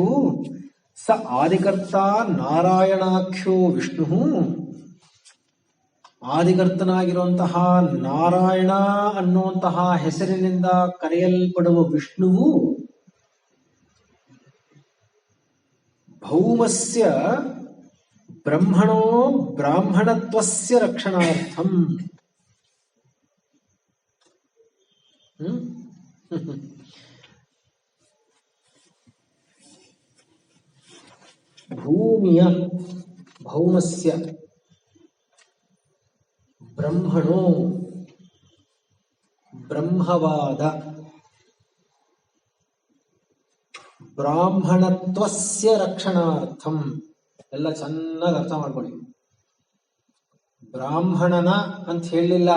ಸ ಆದಿಕರ್ತ ನಾರಾಯಣಾಖ್ಯೋ ವಿಷ್ಣು. ಆದಿಕರ್ತನಾಗಿರುವಂತಹ ನಾರಾಯಣ ಅನ್ನುವಂತಹ ಹೆಸರಿನಿಂದ ಕರೆಯಲ್ಪಡುವ ವಿಷ್ಣುವು ಭೌಮಸ್ಯ ಬ್ರಹ್ಮಣೋ ಬ್ರಾಹ್ಮಣತ್ವಸ್ಯ ರಕ್ಷಣಾರ್ಥಂ. ಭೂಮಿಯ ಭೌಮಸ್ಯ ಬ್ರಹ್ಮಣೋ ಬ್ರಹ್ಮವಾದ ಬ್ರಾಹ್ಮಣತ್ವಸ್ಯ ರಕ್ಷಣಾರ್ಥಂ. ಎಲ್ಲ ಚೆನ್ನಾಗಿ ಅರ್ಥ ಮಾಡ್ಕೊಳ್ಳಿ. ಬ್ರಾಹ್ಮಣನ ಅಂತ ಹೇಳಲಿಲ್ಲ,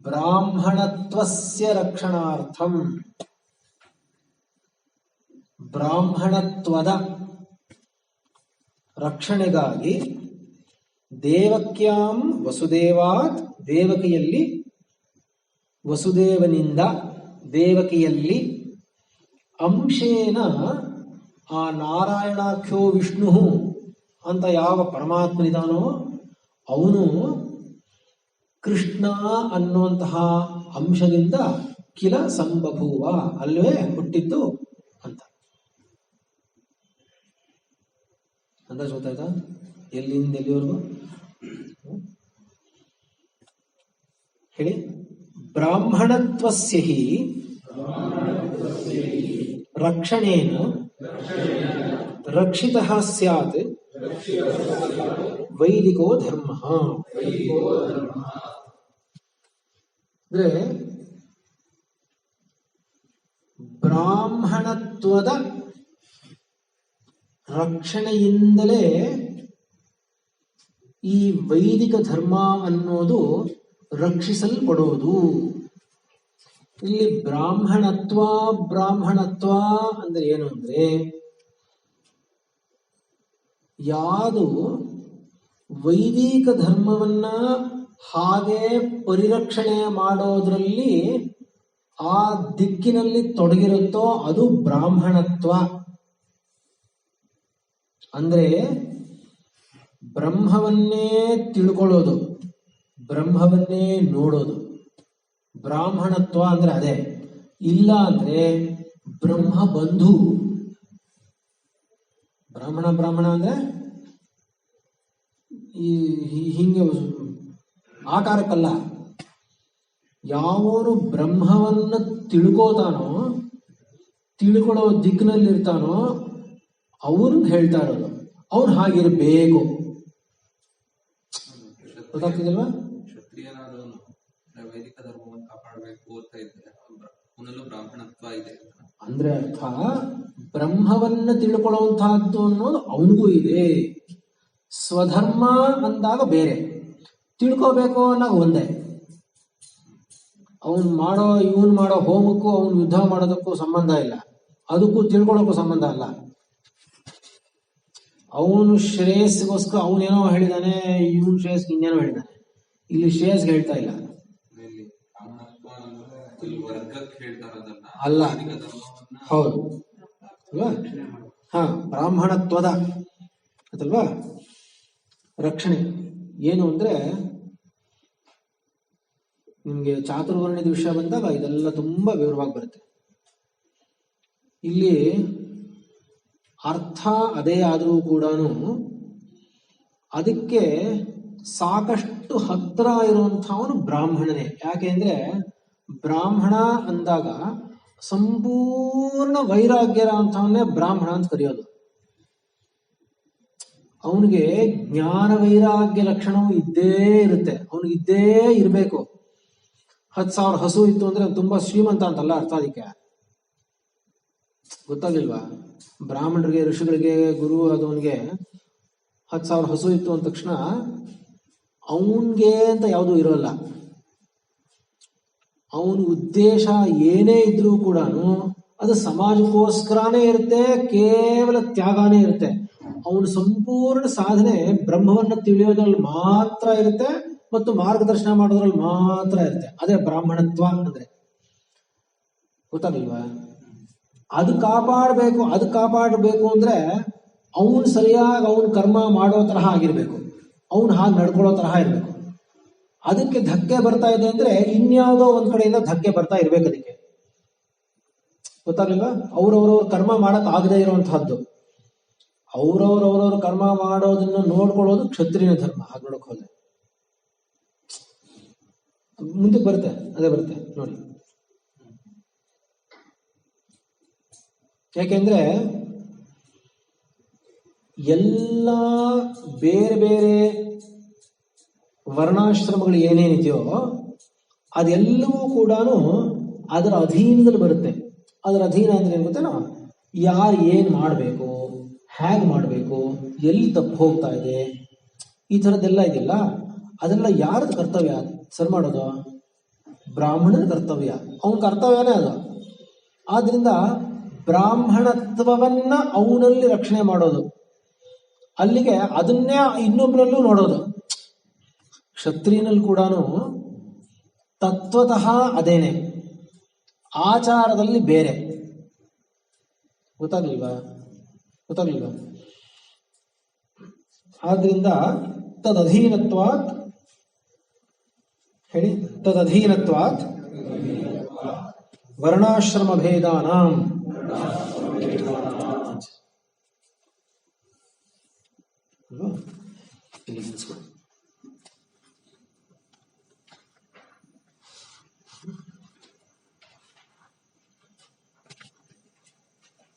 ಬ್ರಾಹ್ಮಣತ್ವಸ್ಯ ರಕ್ಷಣಾರ್ಥಂ. ಬ್ರಾಹ್ಮಣತ್ವದ ರಕ್ಷಣೆಗಾಗಿ ದೇವಕ್ಯಾಂ ವಸುದೇವಾತ್, ದೇವಕಿಯಲ್ಲಿ ವಸುದೇವನಿಂದ ದೇವಕಿಯಲ್ಲಿ ಅಂಶೇನ ಆ ನಾರಾಯಣಾಖ್ಯೋ ವಿಷ್ಣು ಅಂತ ಯಾವ ಪರಮಾತ್ಮನಿದಾನೋ ಅವನು ಕೃಷ್ಣ ಅನ್ನುವಂತಹ ಅಂಶದಿಂದ ಕಿಲ ಸಂಬಭೂವ, ಅಲ್ವೇ ಹುಟ್ಟಿದ್ದು ಅಂತ. ಅಂದಾಜು ಗೊತ್ತಾಯ್ತಾ ಎಲ್ಲಿಂದ ಎಲ್ಲಿವರೆಗೂ ಹೇಳಿ. ಬ್ರಾಹ್ಮಣತ್ವಸ್ಯ ಹಿ ರಕ್ಷಣೇನ ರಕ್ಷಿತಃ ಸ್ಯಾತ್ ವೈದಿಕೋ ಧರ್ಮ. ಅಂದ್ರೆ ಬ್ರಾಹ್ಮಣತ್ವದ ರಕ್ಷಣೆಯಿಂದಲೇ ಈ ವೈದಿಕ ಧರ್ಮ ಅನ್ನೋದು ರಕ್ಷಿಸಲ್ಪಡೋದು. ಇಲ್ಲಿ ಬ್ರಾಹ್ಮಣತ್ವ ಬ್ರಾಹ್ಮಣತ್ವ ಅಂದ್ರೆ ಏನು ಅಂದ್ರೆ, ಯಾವುದು ವೈದಿಕ ಧರ್ಮವನ್ನ ಹಾಗೆ ಪರಿರಕ್ಷಣೆ ಮಾಡೋದ್ರಲ್ಲಿ ಆ ದಿಕ್ಕಿನಲ್ಲಿ ತೊಡಗಿರುತ್ತೋ ಅದು ಬ್ರಾಹ್ಮಣತ್ವ. ಅಂದ್ರೆ ಬ್ರಹ್ಮವನ್ನೇ ತಿಳ್ಕೊಳ್ಳೋದು, ಬ್ರಹ್ಮವನ್ನೇ ನೋಡೋದು ಬ್ರಾಹ್ಮಣತ್ವ ಅಂದ್ರೆ ಅದೇ. ಇಲ್ಲ ಅಂದ್ರೆ ಬ್ರಹ್ಮ ಬಂಧು. ಬ್ರಾಹ್ಮಣ ಅಂದ್ರೆ ಈ ಹಿಂಗೆ ಆಕಾರಕ್ಕಲ್ಲ. ಯಾವನು ಬ್ರಹ್ಮವನ್ನ ತಿಳ್ಕೋತಾನೋ, ತಿಳ್ಕೊಳ್ಳೋ ದಿಕ್ಕಿನಲ್ಲಿರ್ತಾನೋ ಅವ್ರಿಗೆ ಹೇಳ್ತಾ ಇರೋದು ಅವ್ನು ಹಾಗಿರ್ಬೇಕು. ಗೊತ್ತಾಗ್ತಿದಲ್ವಾ? ಕ್ಷತ್ರಿಯನಾದವನು ವೈದಿಕ ಧರ್ಮವನ್ನು ಕಾಪಾಡಬೇಕು ಅಂತ ಇದ್ರೆ ಅವನಲ್ಲೂ ಬ್ರಾಹ್ಮಣತ್ವ ಇದೆ ಅಂದ್ರೆ ಅರ್ಥ ಬ್ರಹ್ಮವನ್ನ ತಿಳ್ಕೊಳ್ಳುವಂತಹದ್ದು ಅನ್ನೋದು ಅವನಿಗೂ ಇದೆ. ಸ್ವಧರ್ಮ ಅಂದಾಗ ಬೇರೆ, ತಿಳ್ಕೋಬೇಕು ಅನ್ನೋದು ಒಂದೇ. ಇವನ್ ಮಾಡೋ ಹೋಮಕ್ಕೂ ಅವನು ಯುದ್ಧ ಮಾಡೋದಕ್ಕೂ ಸಂಬಂಧ ಇಲ್ಲ, ಅದಕ್ಕೂ ತಿಳ್ಕೊಳ್ಳೋಕ್ಕೂ ಸಂಬಂಧ ಅಲ್ಲ. ಅವನು ಶ್ರೇಯಸ್ಗೋಸ್ಕರ ಅವನೇನೋ ಹೇಳಿದಾನೆ, ಇವನ್ ಶ್ರೇಯಸ್ಗೆ ಇನ್ನೇನೋ ಹೇಳಿದಾನೆ. ಇಲ್ಲಿ ಶ್ರೇಯಸ್ಗೆ ಹೇಳ್ತಾ ಇಲ್ಲ. ಅಲ್ಲ, ಹೌದು ಅಲ್ವಾ? ಹಾ, ಬ್ರಾಹ್ಮಣತ್ವದ ಅದಲ್ವಾ ರಕ್ಷಣೆ ಏನು ಅಂದ್ರೆ, ನಿಮ್ಗೆ ಚಾತುರ್ವರ್ಣದ ವಿಷಯ ಬಂದಾಗ ಇದೆಲ್ಲ ತುಂಬಾ ವಿವರವಾಗಿ ಬರುತ್ತೆ. ಇಲ್ಲಿ ಅರ್ಥ ಅದೇ ಆದರೂ ಕೂಡ ಅದಕ್ಕೆ ಸಾಕಷ್ಟು ಹತ್ರ ಇರುವಂಥವನು ಬ್ರಾಹ್ಮಣನೇ. ಯಾಕೆಂದ್ರೆ ಬ್ರಾಹ್ಮಣ ಅಂದಾಗ ಸಂಪೂರ್ಣ ವೈರಾಗ್ಯರ ಅಂತವನ್ನೇ ಬ್ರಾಹ್ಮಣ ಅಂತ ಕರೆಯೋದು. ಅವನಿಗೆ ಜ್ಞಾನ ವೈರಾಗ್ಯ ಲಕ್ಷಣವು ಇದ್ದೇ ಇರುತ್ತೆ, ಅವನಿಗೆ ಇದ್ದೇ ಇರಬೇಕು. 10,000 ಹಸು ಇತ್ತು ಅಂದ್ರೆ ತುಂಬಾ ಶ್ರೀಮಂತ ಅಂತಲ್ಲ ಅರ್ಥ. ಅದಕ್ಕೆ ಗೊತ್ತಾಗ್ಲಿಲ್ವಾ? ಬ್ರಾಹ್ಮಣರಿಗೆ, ಋಷಿಗಳಿಗೆ, ಗುರು ಆದವನಿಗೆ 10,000 ಹಸು ಇತ್ತು ಅಂದ ತಕ್ಷಣ ಅವನ್ಗೆ ಅಂತ ಯಾವುದೂ ಇರೋಲ್ಲ. ಅವನ ಉದ್ದೇಶ ಏನೇ ಇದ್ರೂ ಕೂಡ ಅದು ಸಮಾಜಕ್ಕೋಸ್ಕರನೇ ಇರುತ್ತೆ, ಕೇವಲ ತ್ಯಾಗನೇ ಇರುತ್ತೆ. ಅವನ ಸಂಪೂರ್ಣ ಸಾಧನೆ ಬ್ರಹ್ಮವನ್ನು ತಿಳಿಯೋದ್ರಲ್ಲಿ ಮಾತ್ರ ಇರುತ್ತೆ ಮತ್ತು ಮಾರ್ಗದರ್ಶನ ಮಾಡೋದ್ರಲ್ಲಿ ಮಾತ್ರ ಇರುತ್ತೆ. ಅದೇ ಬ್ರಾಹ್ಮಣತ್ವ ಅಂದ್ರೆ. ಗೊತ್ತಾಗಲ್ವಾ? ಅದು ಕಾಪಾಡಬೇಕು ಅಂದ್ರೆ ಅವನು ಸರಿಯಾಗಿ ಅವನ ಕರ್ಮ ಮಾಡೋ ತರಹ ಆಗಿರ್ಬೇಕು, ಅವನು ಹಾಗೆ ನಡ್ಕೊಳ್ಳೋ ತರಹ ಇರ್ಬೇಕು. ಅದಕ್ಕೆ ಧಕ್ಕೆ ಬರ್ತಾ ಇದೆ ಅಂದ್ರೆ ಇನ್ಯಾವುದೋ ಒಂದ್ ಕಡೆಯಿಂದ ಧಕ್ಕೆ ಬರ್ತಾ ಇರ್ಬೇಕು. ಅದಕ್ಕೆ ಗೊತ್ತಾಗಲಿಲ್ವಾ? ಅವ್ರವ್ರವ್ರ ಕರ್ಮ ಮಾಡಕ್ ಆಗದೆ ಇರುವಂತಹದ್ದು, ಅವ್ರವ್ರವ್ರವ್ರ ಕರ್ಮ ಮಾಡೋದನ್ನ ನೋಡ್ಕೊಳ್ಳೋದು ಕ್ಷತ್ರಿಯ ಧರ್ಮ. ಹಾಗೆ ನೋಡಕ್ ಹೋದ್ರೆ ಮುಂದಕ್ಕೆ ಬರುತ್ತೆ, ಅದೇ ಬರುತ್ತೆ ನೋಡಿ. ಯಾಕೆಂದ್ರೆ ಎಲ್ಲ ಬೇರೆ ಬೇರೆ ವರ್ಣಾಶ್ರಮಗಳು ಏನೇನಿದೆಯೋ ಅದೆಲ್ಲವೂ ಕೂಡ ಅದರ ಅಧೀನದಲ್ಲಿ ಬರುತ್ತೆ. ಅದರ ಅಧೀನ ಅಂದ್ರೆ ಏನ್ ಗೊತ್ತೇನೋ, ಯಾರು ಏನ್ ಮಾಡಬೇಕು, ಹೇಗೆ ಮಾಡಬೇಕು, ಎಲ್ಲಿ ತಪ್ಪು ಹೋಗ್ತಾ ಇದೆ, ಈ ಥರದ್ದೆಲ್ಲ ಇದೆಯಲ್ಲ, ಅದೆಲ್ಲ ಯಾರದು ಕರ್ತವ್ಯ ಸರಿ ಮಾಡೋದು? ಬ್ರಾಹ್ಮಣನ ಕರ್ತವ್ಯ. ಅವನ ಕರ್ತವ್ಯನೇ ಅದು. ಆದ್ರಿಂದ ಬ್ರಾಹ್ಮಣತ್ವವನ್ನ ಅವನಲ್ಲಿ ರಕ್ಷಣೆ ಮಾಡೋದು, ಅಲ್ಲಿಗೆ ಅದನ್ನೇ ಇನ್ನೊಬ್ಬರಲ್ಲೂ ನೋಡೋದು. ಕ್ಷತ್ರಿಯನಲ್ಲಿ ಕೂಡ ತತ್ವತಃ ಅದೇನೆ, ಆಚಾರದಲ್ಲಿ ಬೇರೆ. ಗೊತ್ತಾಗ್ಲಿಲ್ವಾ? ಆದ್ರಿಂದ ತದಧೀನತ್ವಾತ್, ಹೇಳಿ, ತದಧೀನತ್ವಾತ್ ವರ್ಣಾಶ್ರಮ ಭೇದಾನಾಂ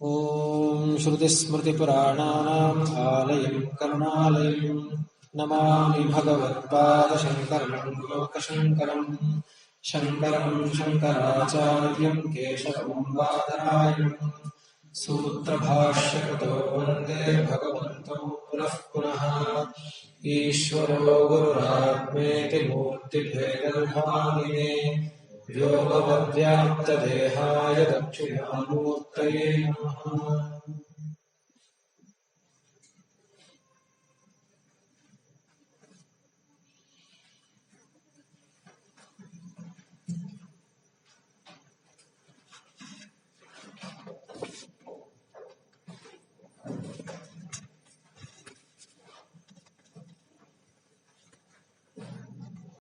ಓಂ ಶ್ರುತಿಸ್ಮೃತಿಪುರಾಣಾನಾಂ ಆಲಯಂ ಕರುಣಾಲಯಂ ನಮಾಮಿ ಭಗವತ್ಪಾದಶಂಕರಂ ಲೋಕಶಂಕರಂ. ಶಂಕರಂ ಶಂಕರಾಚಾರ್ಯಂ ಕೇಶವಂ ಬಾದರಾಯಣಂ ಸೂತ್ರಭಾಷ್ಯಕೃತೋ ವಂದೇ ಭಗವಂತೋ ಪುನಃ ಪುನಃ. ಈಶ್ವರೋ ಗುರುರಾತ್ಮೇತಿ ಮೂರ್ತಿಭೇದವಿಭಾಗಿನೇ ವ್ಯೋಮವದ್ವ್ಯಾಪ್ತದೇಹಾಯ ದಕ್ಷಿಣಾಮೂರ್ತಯೇ ನಮಃ.